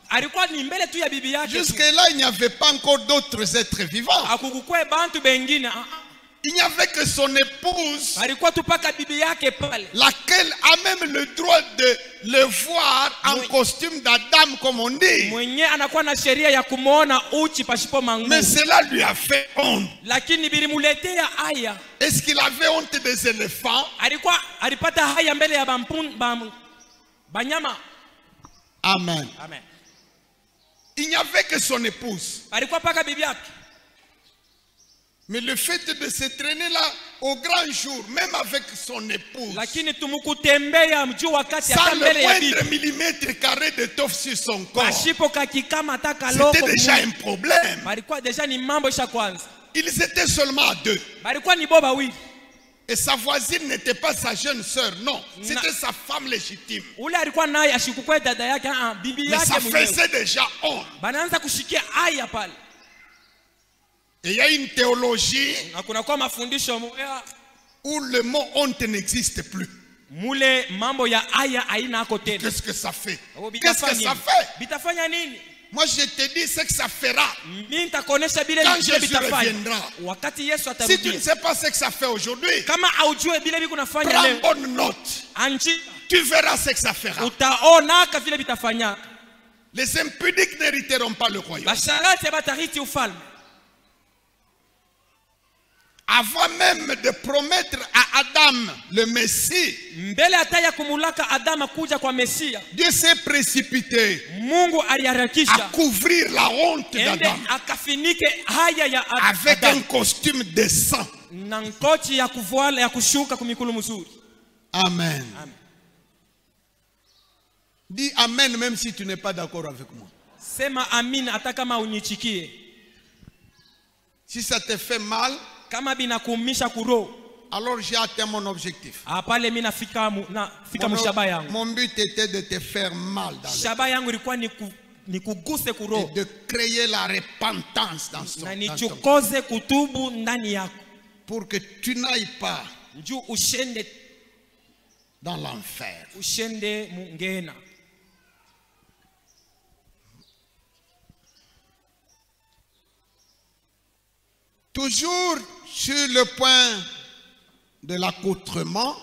Alikuwa ni mbele tu ya bibi yake. Jusque-là, il n'y avait pas encore d'autres êtres vivants. Akukukwe bantu bengine. Il n'y avait que son épouse, alikuwa tu paka bibi yake pale, laquelle a même le droit de le voir en costume d'Adam, comme on dit. Mwenye anakuwa na sheria ya kumuona uchi pasipo manguo. Mais cela lui a fait honte. Lakini bilimuletea haya. Est-ce qu'il avait honte des éléphants? Alikuwa alipata haya mbele ya banyama. Amen. Amen. Il n'y avait que son épouse. Alikuwa paka bibi yake. Mais le fait de se traîner là au grand jour, même avec son épouse, lakini tumukutembea mjuu wakati hata mbele ya bibi, sans le moindre millimètre carré de toffe sur son corps, c'était déjà un problème. Balikuwa deja ni mambo isha kwanza. Ils étaient seulement à deux. Balikuwa ni boba wili. Et sa voisine n'était pas sa jeune sœur, non, c'était sa femme légitime. Ule alikuwa naye ashikukwe dada yake, bibi yake mwenyewe. Mais ça faisait déjà honte. Banaanza kushikia aya pale. Et il y a une théologie où le mot honte n'existe plus. Qu'est-ce que ça fait? Qu'est-ce que ça fait? Moi je te dis ce que ça fera quand Jésus reviendra. Si tu ne sais pas ce que ça fait aujourd'hui, prends bonne note. Tu verras ce que ça fera. Les impudiques n'hériteront pas le royaume. Avant même de promettre à Adam le Messie, Dieu s'est précipité à couvrir la honte d'Adam avec un costume de sang. Amen. Dis Amen même si tu n'es pas d'accord avec moi. Si ça te fait mal, alors j'ai atteint mon objectif. Mon but était de te faire mal dans et de créer la repentance dans ton cœur, pour que tu n'ailles pas dans l'enfer. Toujours sur le point de l'accoutrement,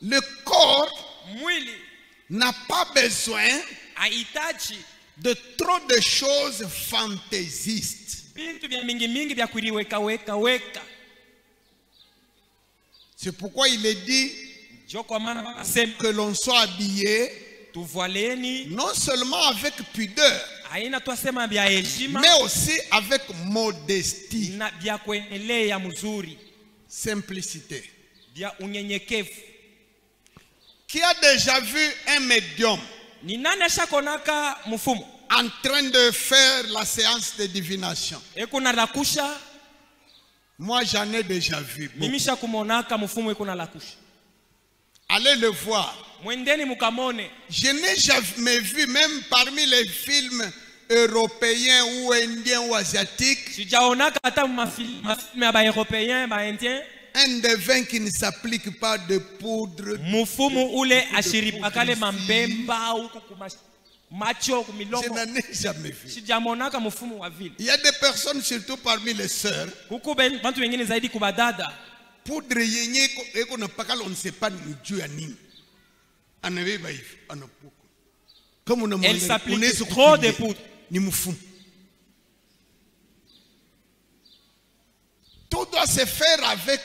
le corps n'a pas besoin de trop de choses fantaisistes. C'est pourquoi il est dit que l'on soit habillé non seulement avec pudeur, mais aussi avec modestie, simplicité. Qui a déjà vu un médium en train de faire la séance de divination? Moi j'en ai déjà vu beaucoup. Allez le voir. Je n'ai jamais vu, même parmi les films européens ou indiens ou asiatiques, un devin qui ne s'applique pas de poudre. Je n'en ai jamais vu. Il y a des personnes, surtout parmi les sœurs, poudre yenye eko na pakala on ne sait pas ni juu ya nini. Elle s'applique trop de poudre. ni mfumu. Tout doit se faire avec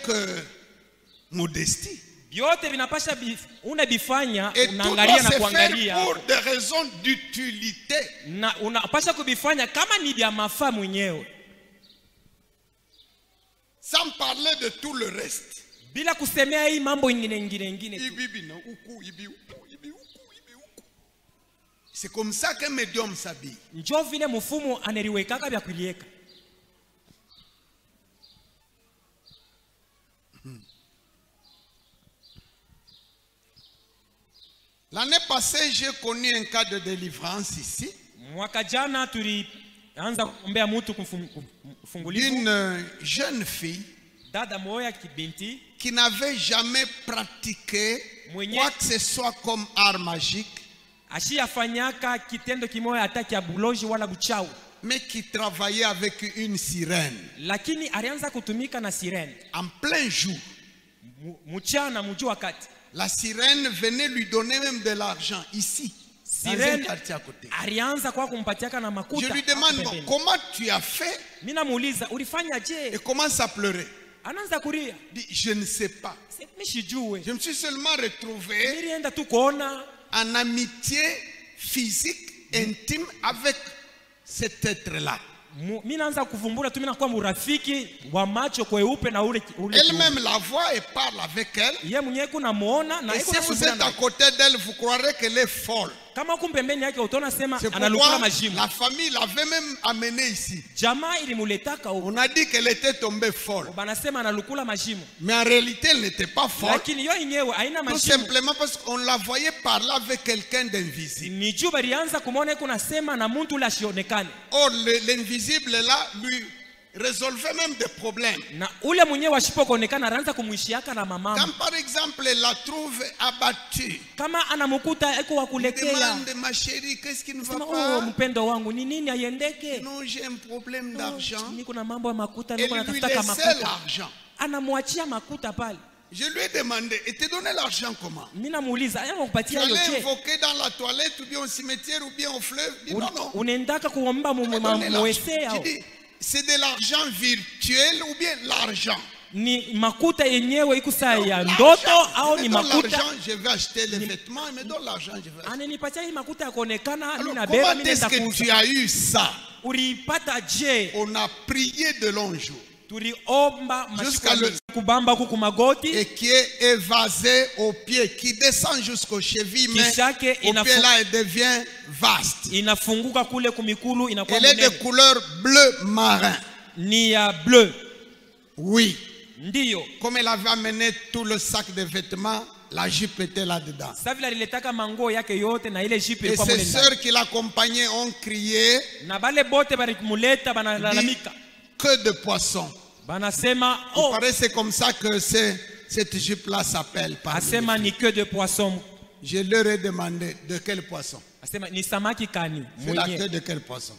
modestie. Yote vinapasha unabifanya unaangalia na kuangalia pour des raisons d'utilité. Na unapasha kubifanya kama ni vya mafaa mwenyewe. Sans parler de tout le reste. Bila kusemea hii mambo ingine. C'est comme ça qu'un médium s'habille. Njoo vile mfumu aneriwekaka vya kulieka. L'année passée, j'ai connu un cas de délivrance ici. D'une jeune fille qui n'avait jamais pratiqué quoi que ce soit comme art magique, mais qui travaillait avec une sirène en plein jour. La sirène venait lui donner même de l'argent ici, dans un quartier à côté. Je lui demande, bon, comment tu as fait? Et commence à pleurer. Dit, je ne sais pas. Je me suis seulement retrouvé en amitié physique, intime avec cet être-là. Elle-même la voit et parle avec elle. Et si vous êtes à côté d'elle, vous croirez qu'elle est folle. C'est pourquoi la famille l'avait même amenée ici. On a dit qu'elle était tombée folle. Mais en réalité, elle n'était pas folle. Tout simplement parce qu'on la voyait parler avec quelqu'un d'invisible. Or, l'invisible là lui résolvait même des problèmes. Quand par exemple elle la trouve abattue, demande, ma chérie, qu'est-ce qui ne va pas? Non, j'ai un problème d'argent. Elle lui laissait l'argent. Je lui ai demandé, et te donner l'argent comment? Tu allais invoquer dans la toilette ou bien au cimetière ou bien au fleuve? Dit non, non. Je dis, c'est de l'argent virtuel ou bien l'argent? Ni makuta yenyewe ikusa ya ndoto au ni makuta? Je vais acheter les vêtements, il me donne l'argent, je vais acheter. Ananipatia hii makuta yakonekana mimi na beba mimi nenda kuuza. Comment est-ce que tu as eu ça? Ulipata je? On a prié de longs jours. Jusqu'à le kubamba kuku magoti, et qui est évasé au pied, qui descend jusqu'aux chevilles, mais au pied là elle devient vaste. Elle est de couleur bleu marin. Ni bleu. Oui. Ndiyo. Comme elle avait amené tout le sac de vêtements, la jupe était là-dedans. Et ses sœurs qui l'accompagnaient ont crié que de poissons. Il paraît c'est comme ça que cette jupe-là s'appelle. Que de poissons. Je leur ai demandé de quel poisson. C'est la queue de quel poisson.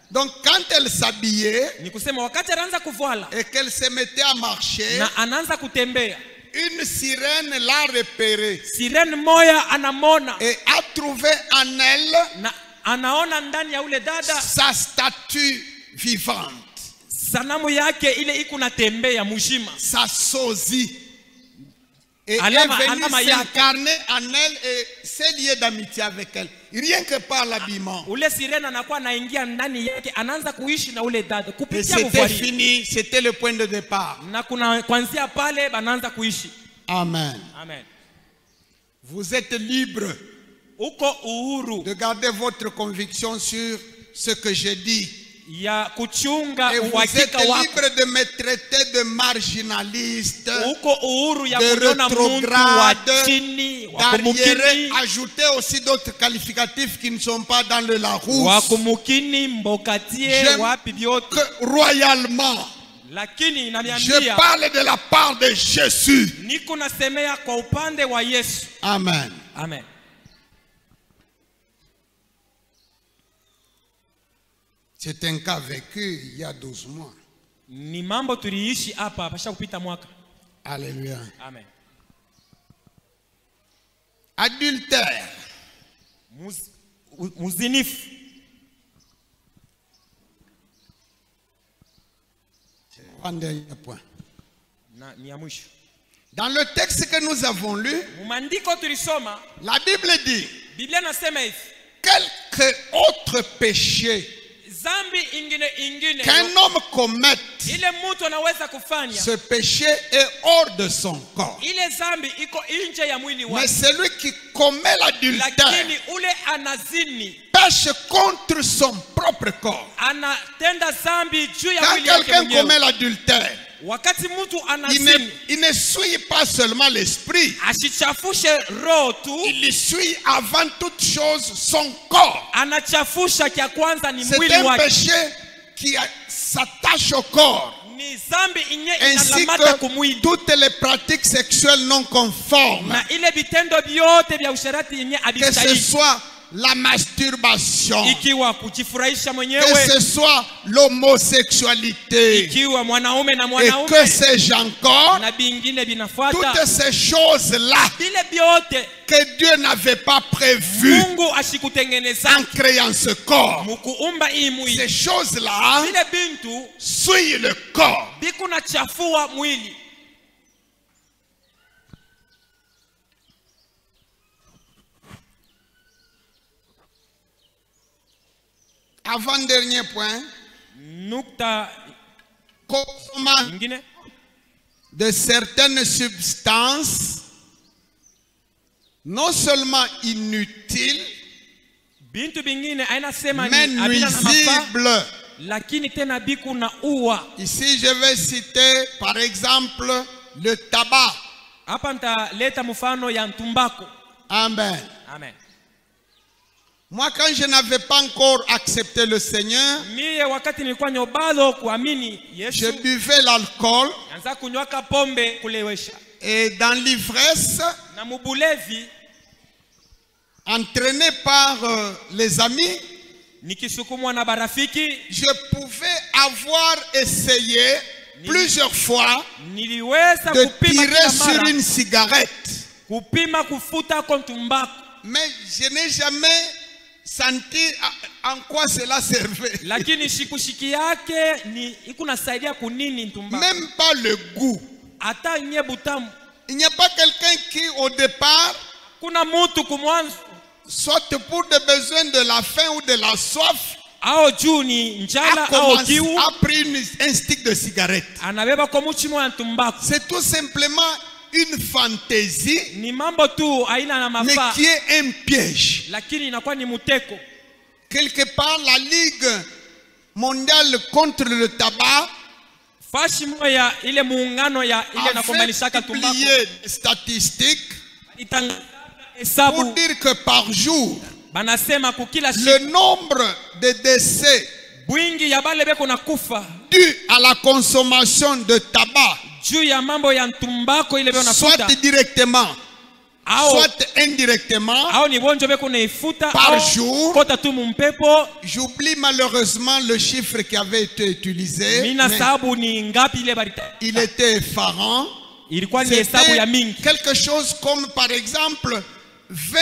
Donc quand elle s'habillait et qu'elle se mettait à marcher, une sirène l'a repérée et a trouvé en elle sa statue vivante, sa sosie. Et elle est venue s'incarner en elle et s'est liée d'amitié avec elle. Rien que par l'habillement. Et c'était fini, c'était le point de départ. Amen. Amen. Vous êtes libre de garder votre conviction sur ce que j'ai dit. Et vous êtes libre de me traiter de marginaliste, de rétrograde, d'arriéré. Ajoutez aussi d'autres qualificatifs qui ne sont pas dans le Larousse. Royalement, je parle de la part de Jésus. Amen. Amen. C'est un cas vécu il y a 12 mois. Alléluia. Amen. Adultère. muzinifu. Un dernier point. Ni ya mwisho. Dans le texte que nous avons lu, Mumandiko tulisoma, la Bible dit, Biblia nasema hivi, quelque autre péché zambi ingine qu'un homme commette, ile mtu anaweza kufanya, ce péché est hors de son corps. ile zambi iko nje ya mwili wake. Mais celui qui commet l'adultère Lakini ule anazini, pêche contre son propre corps. anatenda zambi juu ya Quand mwili wake quelqu'un mwenyewe. commet l'adultère, Wakati mtu il ne suit pas seulement l'esprit, asichafushe roho tu, il suit avant toute chose son corps. anachafusha kia kwanza ni C'est mwili un wake. péché qui s'attache au corps, Ni zambi inye ainsi inalamata que kumwili. toutes les pratiques sexuelles non conformes, Na ile vitendo vyote vya usherati yenye que ce abistahili, soit la masturbation, ikiwa kujifurahisha que mwenyewe, ce soit l'homosexualité, ikiwa mwanaume na et mwanaume que sais-je encore, na bingine vinafuata, toutes ces choses-là vile vyote que Dieu n'avait pas prévues Mungu ashikutengeneza en créant ce corps. mukuumba hii Ces mwili. choses-là Vile bintu suivent le corps. bikuna chafua mwili. Avant-dernier point, Nukta consommation nyingine, de certaines substances non seulement inutiles, bintu bingine aina sema mais ni abina na mafaa, nuisibles. lakini tena biku na uwa. Ici, je vais citer par exemple le tabac. Hapa nitaleta mfano ya tumbako. Amen. Amen. Moi, quand je n'avais pas encore accepté le Seigneur, Mie wakati nilikuwa nyobalo kuamini Yesu, je buvais l'alcool anza kunywaka pombe kulewesha. et dans l'ivresse, Na mubulevi, entraîné par les amis, nikisukumwa na barafiki, je pouvais avoir essayé plusieurs fois niliweza de kupima tirer kila sur mara, une cigarette. kupima kufuta kwa tumbako, Mais je n'ai jamais senti en quoi cela servait. lakini shikushiki yake ni ikunasaidia kunini tumbako. Même pas le goût. Hata nye butamu. Il n'y a pas quelqu'un qui, au départ, Kuna mutu kumwanzo, soit pour des besoins de la faim ou de la soif, ao juu ni njala au kiu, a pris un stick de cigarette. anabeba kwa muchimo ya tumbako. C'est tout simplement une fantaisie, Ni mambo tu aina na mais mafaa, qui est un piège. lakini inakuwa ni muteko. Quelque part, la Ligue mondiale contre le tabac Fashi moya ile muungano ya ile a nakombalishaka fait tumbako publier des statistiques itangaza pour hesabu, dire que par jour, banasema kukila le siku nombre de décès bwingi ya bale beko na kufa dus à la consommation de tabac, juu ya mambo ya tumbako ile beko soit nafuta directement, au soit indirectement, au ni bonjo beko naifuta par au jour. kota tu mumpepo. J'oublie malheureusement le chiffre qui avait été utilisé, Mina mais sababu ni ngapi ile barita, il était effarant. ilikuwa ni hesabu C'était ya mingi. quelque chose comme par exemple 20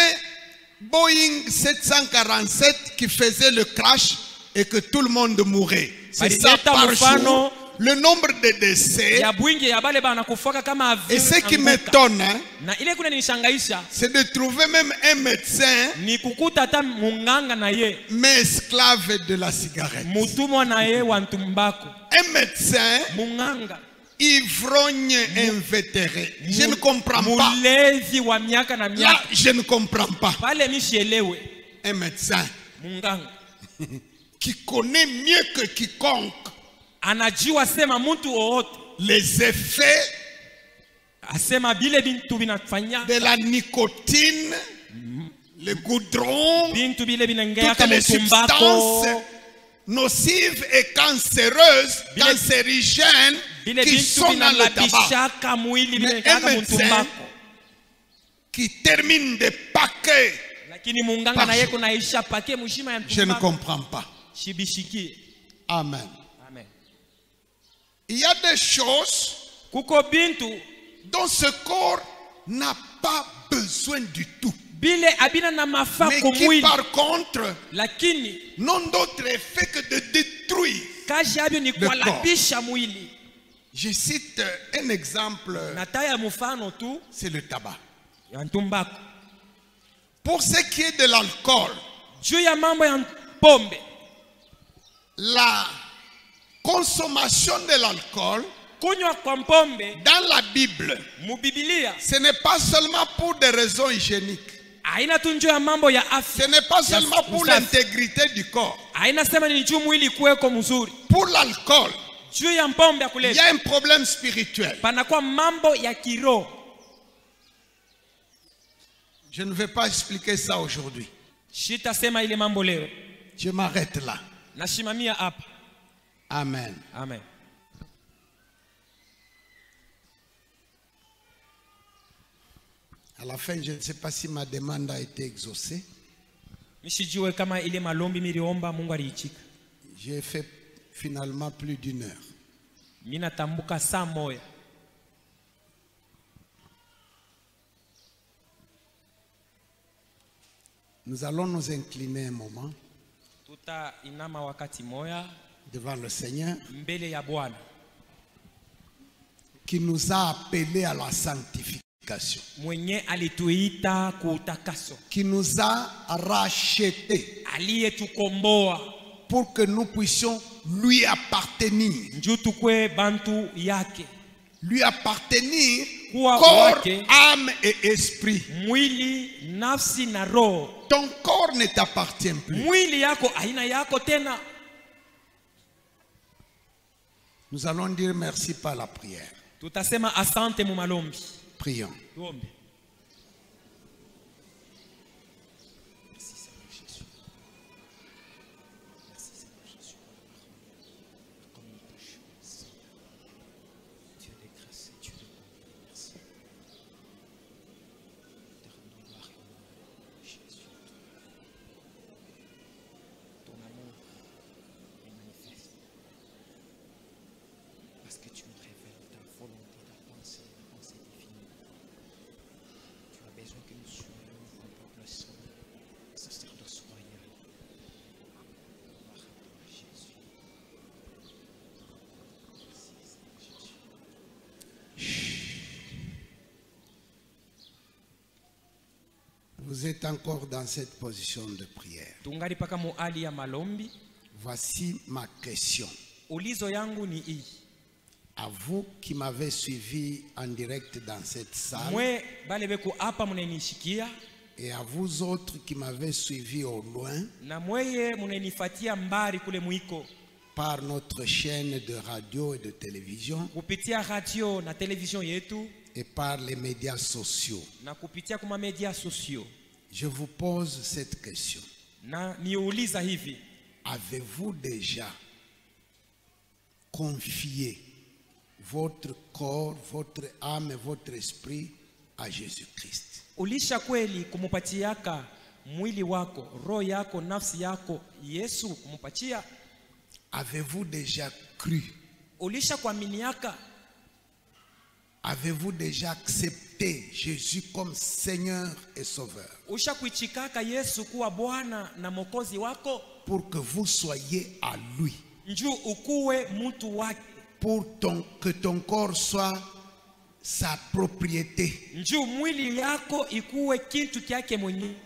Boeing 747 qui faisaient le crash et que tout le monde mourait. C'est ça par jour. Le nombre de décès. Ya bwingi ya bale bana kufaka kama avion. Et ce qui m'étonne, hein, na ile kuna nishangaisha c'est de trouver même un médecin, ni kukuta hata munganga na ye mais esclave de la cigarette. mutumwa na ye wa tumbako. Un médecin, Munganga ivrogne invétéré. Je ne comprends pas. mulevi wa miaka na Là, miaka, je ne comprends pas. pale mishielewe. Un médecin Munganga qui connaît mieux que quiconque anajua sema mtu wowote, les effets asema bile bintu binafanya de la nicotine, le goudron, bintu bile binangea toutes kama les tumbako substances nocives et cancéreuses, Bile- cancérigènes bile qui bintu sont dans le tabac, binalabishaka mwili Mais binangea un kama médecin tumbako. qui termine des paquets. Lakini munganga Par na ye jour. kunaisha pake mushima ya Je ne tumbako. comprends pas. Shibishikie. Amen. Amen. Il y a des choses Kuko bintu dont ce corps n'a pas besoin du tout. mais qui par contre n'ont d'autre effet que de détruire le corps. Je cite un exemple, c'est le tabac. Pour ce qui est de l'alcool, la consommation de l'alcool dans la Bible, ce n'est pas seulement pour des raisons hygiéniques. Ce n'est pas seulement pour l'intégrité du corps. Pour l'alcool, il y a un problème spirituel. Je ne vais pas expliquer ça aujourd'hui. Je m'arrête là. Amen. Amen. À la fin, je ne sais pas si ma demande a été exaucée. J'ai fait finalement plus d'1 heure. Nous allons nous incliner un moment devant le Seigneur qui nous a appelés à la sanctification, qui nous a rachetés pour que nous puissions lui appartenir. Lui appartenir corps, âme et esprit. Ton corps ne t'appartient plus. Nous allons dire merci par la prière. Prions. Vous êtes encore dans cette position de prière. Voici ma question. À vous qui m'avez suivi en direct dans cette salle, et à vous autres qui m'avez suivi au loin, par notre chaîne de radio et de télévision, et par les médias sociaux, je vous pose cette question. Avez-vous déjà confié votre corps, votre âme et votre esprit à Jésus-Christ? Avez-vous déjà cru? Avez-vous déjà accepté Jésus comme Seigneur et Sauveur? Pour que vous soyez à lui. Pour que ton corps soit sa propriété.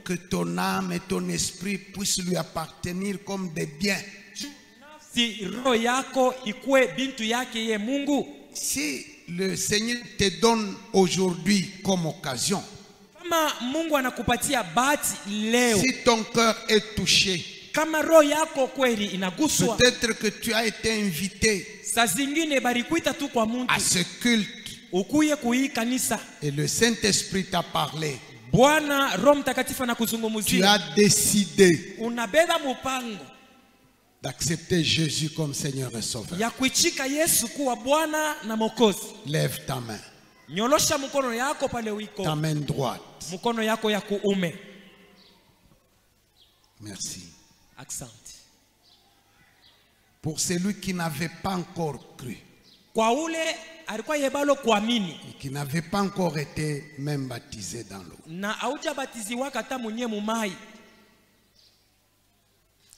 Que ton âme et ton esprit puissent lui appartenir comme des biens. Si le Seigneur te donne aujourd'hui comme occasion, si ton cœur est touché, peut-être que tu as été invité à ce culte et le Saint-Esprit t'a parlé. Tu as décidé d'accepter Jésus comme Seigneur et Sauveur. Lève ta main. Ta main droite. Merci. Pour celui qui n'avait pas encore cru, Kwa ule alikuwa yebalo kuamini. Qui n'avait pas encore été même baptisé dans l'eau. Na auja batiziwa kata munye mumai.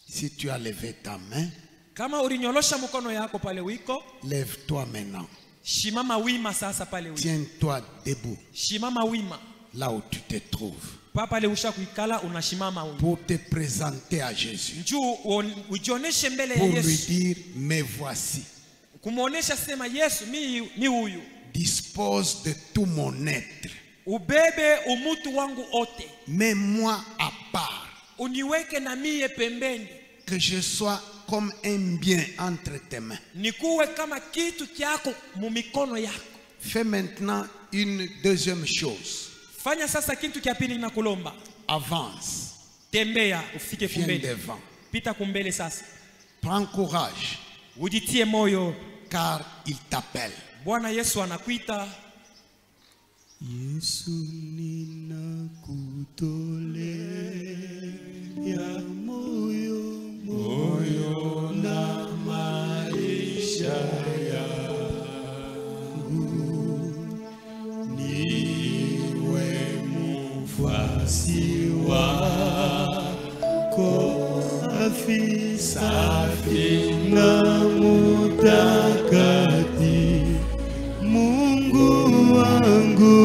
Si tu as levé ta main, kama ulinyolosha mkono yako pale wiko, lève-toi maintenant. Shimama wima sasa pale wiko. Tiens-toi debout. Shimama wima. Là où tu te trouves. Papa le usha kuikala unashimama wima. Pour te présenter à Jésus. Njoo ujioneshe mbele ya Yesu. Pour lui dire, me voici. Kumuonesha sema Yesu mi huyu. Dispose de tout mon être. Ubebe umutu wangu ote. Mets-moi à part. Uniweke na mie pembeni. Que je sois comme un bien entre tes mains. Nikuwe kama kitu kyako mu mikono yako. Fais maintenant une deuxième chose. Fanya sasa kitu kya pili nakulomba. Avance. Tembea ufike kumbele. Viens devant. Pita kumbele sasa. Prends courage. Ujitie moyo. Car il t'appelle. Bwana Yesu anakuita. Yesu ninakutolea moyo na maisha yangu, niwe mfuasi wako, safi na mutakatifu, Mungu wangu,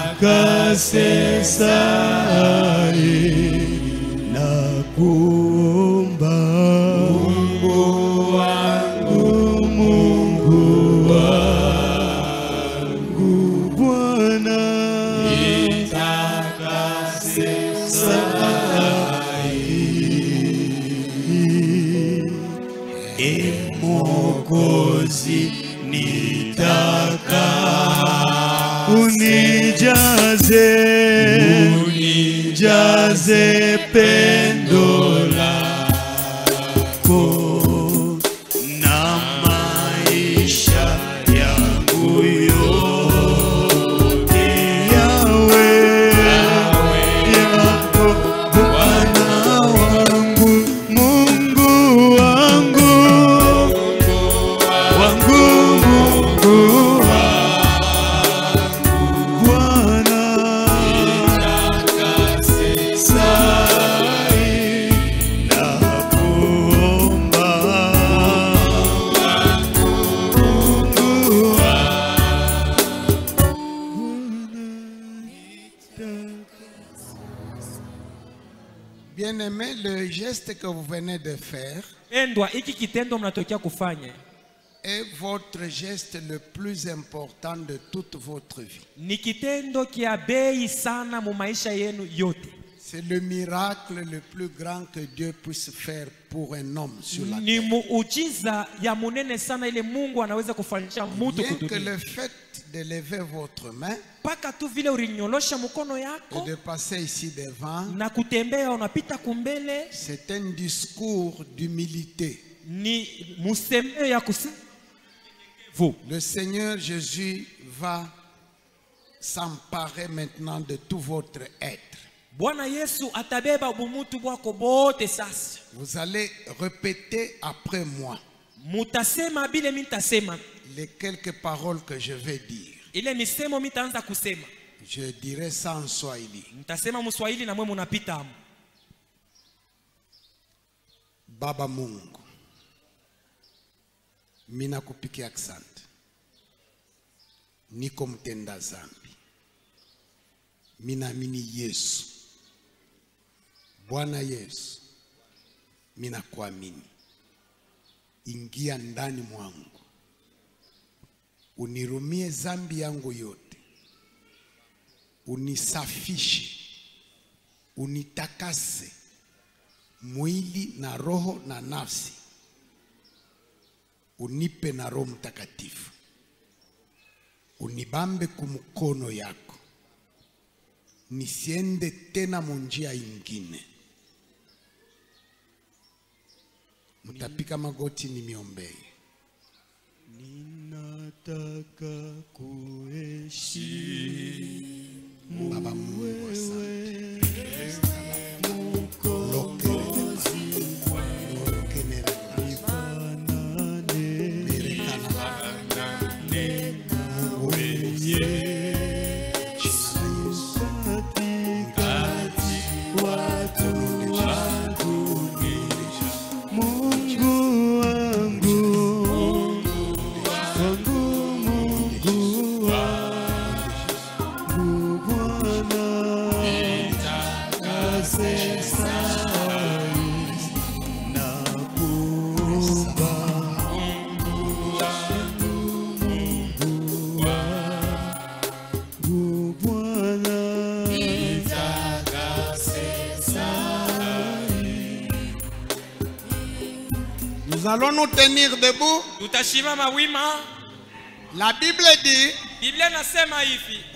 nitakase sai na kuomba, Mungu wangu Bwana, nitakase sai, Mwokozi nitaka unijaze pendo lako na maisha yangu yote yawe yako Bwana wangu, Mungu wangu, Bien-aimé, le geste que vous venez de faire est votre geste le plus important de toute votre vie. C'est le miracle le plus grand que Dieu puisse faire pour un homme sur la terre. Bien que le fait de lever votre main et de passer ici devant, c'est un discours d'humilité. Le Seigneur Jésus va s'emparer maintenant de tout votre être. Vous allez répéter après moi les quelques paroles que je vais dire. Je dirai ça en Swahili. Baba Mungu, mina kupiki asante, niko mtenda zambi, mina amini Yesu. Bwana Yesu, mina kuamini, ingia ndani mwangu, unirumie zambi yangu yote, unisafishe, unitakase mwili na roho na nafsi, unipe na Roho Mtakatifu, unibambe kumkono yako, nisiende tena munjia ingine. Mutapika magoti nimiombee. Ninataka kuheshimu Nous allons nous tenir debout. La Bible dit,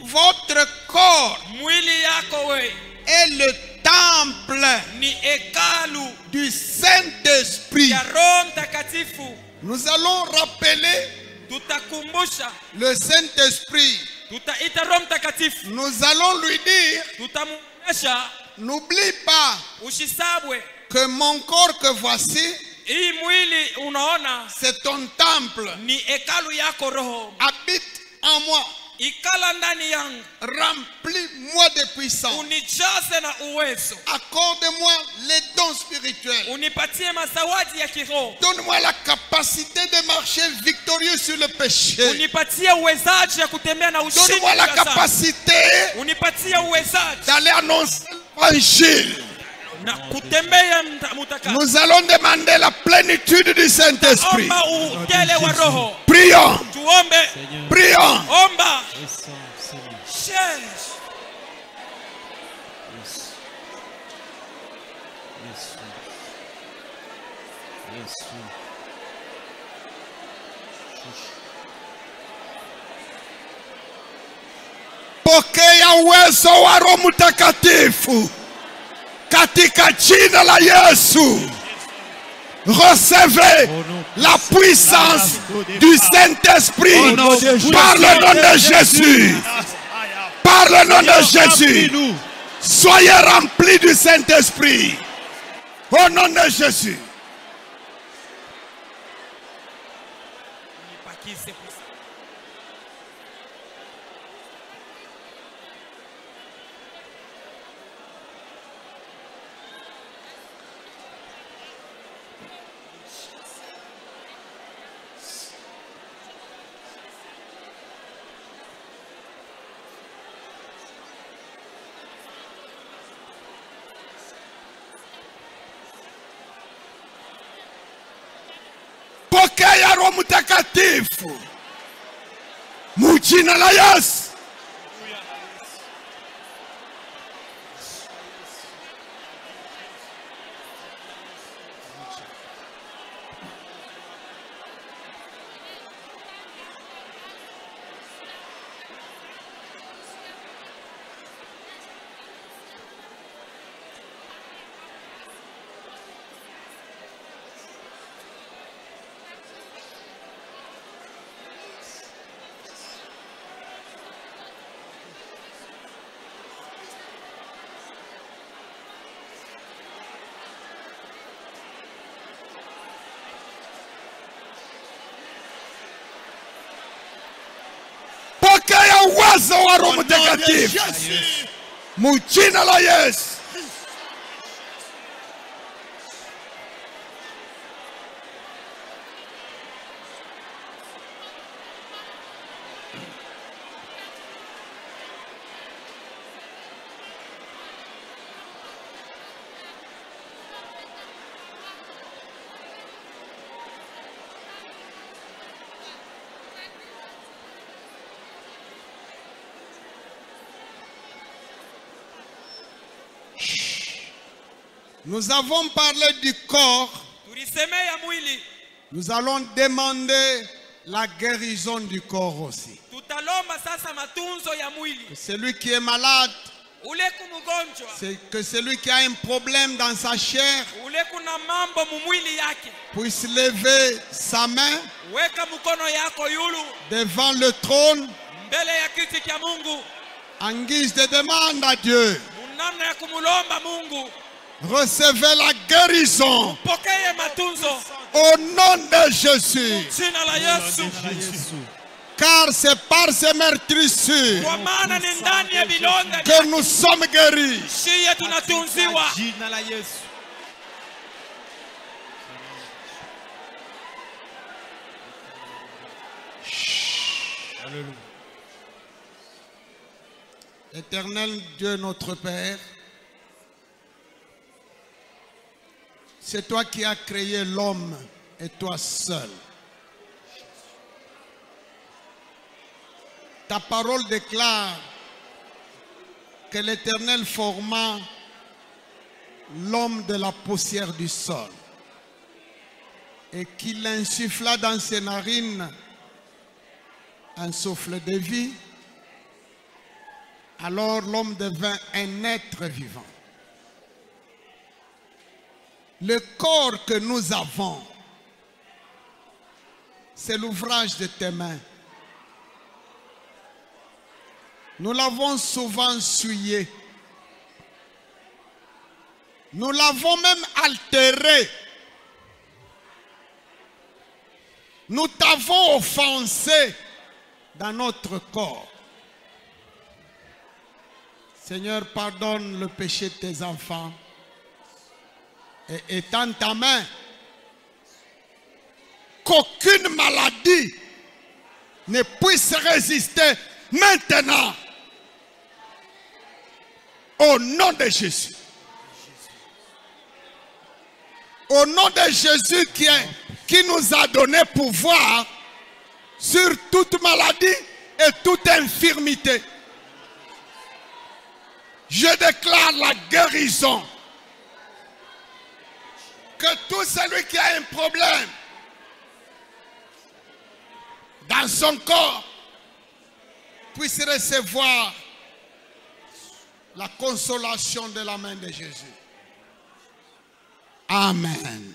votre corps est le temple du Saint-Esprit. Nous allons rappeler le Saint-Esprit. Nous allons lui dire, n'oublie pas que mon corps que voici, c'est ton temple. Habite en moi. Remplis-moi de puissance. Accorde-moi les dons spirituels. Donne-moi la capacité de marcher victorieux sur le péché. Donne-moi la capacité d'aller annoncer l'évangile. Nous allons demander la plénitude du Saint-Esprit. Prions. Prions. Pokea uwezo wa Roho Mtakatifu. Katika jina la Yesu, recevez la puissance du Saint-Esprit par le nom de Jésus. Par le nom de Jésus, soyez remplis du Saint-Esprit. Au nom de Jésus. Pokea Roho Mtakatifu mujina la Yesu. Pokea uwezo wa Roho Mtakatifu mujina la Yesu. Nous avons parlé du corps. Nous allons demander la guérison du corps aussi. Que celui qui est malade, que celui qui a un problème dans sa chair puisse lever sa main devant le trône En guise de demande à Dieu, recevez la guérison au nom de Jésus. Car c'est par ces meurtrissures que nous sommes guéris. Éternel Dieu notre Père, c'est toi qui as créé l'homme et toi seul. Ta parole déclare que l'Éternel forma l'homme de la poussière du sol et qu'il insuffla dans ses narines un souffle de vie. Alors l'homme devint un être vivant. Le corps que nous avons, c'est l'ouvrage de tes mains. Nous l'avons souvent souillé. Nous l'avons même altéré. Nous t'avons offensé dans notre corps. Seigneur, pardonne le péché de tes enfants et étends ta main. Qu'aucune maladie ne puisse résister maintenant. Au nom de Jésus. Au nom de Jésus qui nous a donné pouvoir sur toute maladie et toute infirmité. Je déclare la guérison. Que tout celui qui a un problème dans son corps puisse recevoir la consolation de la main de Jésus. Amen.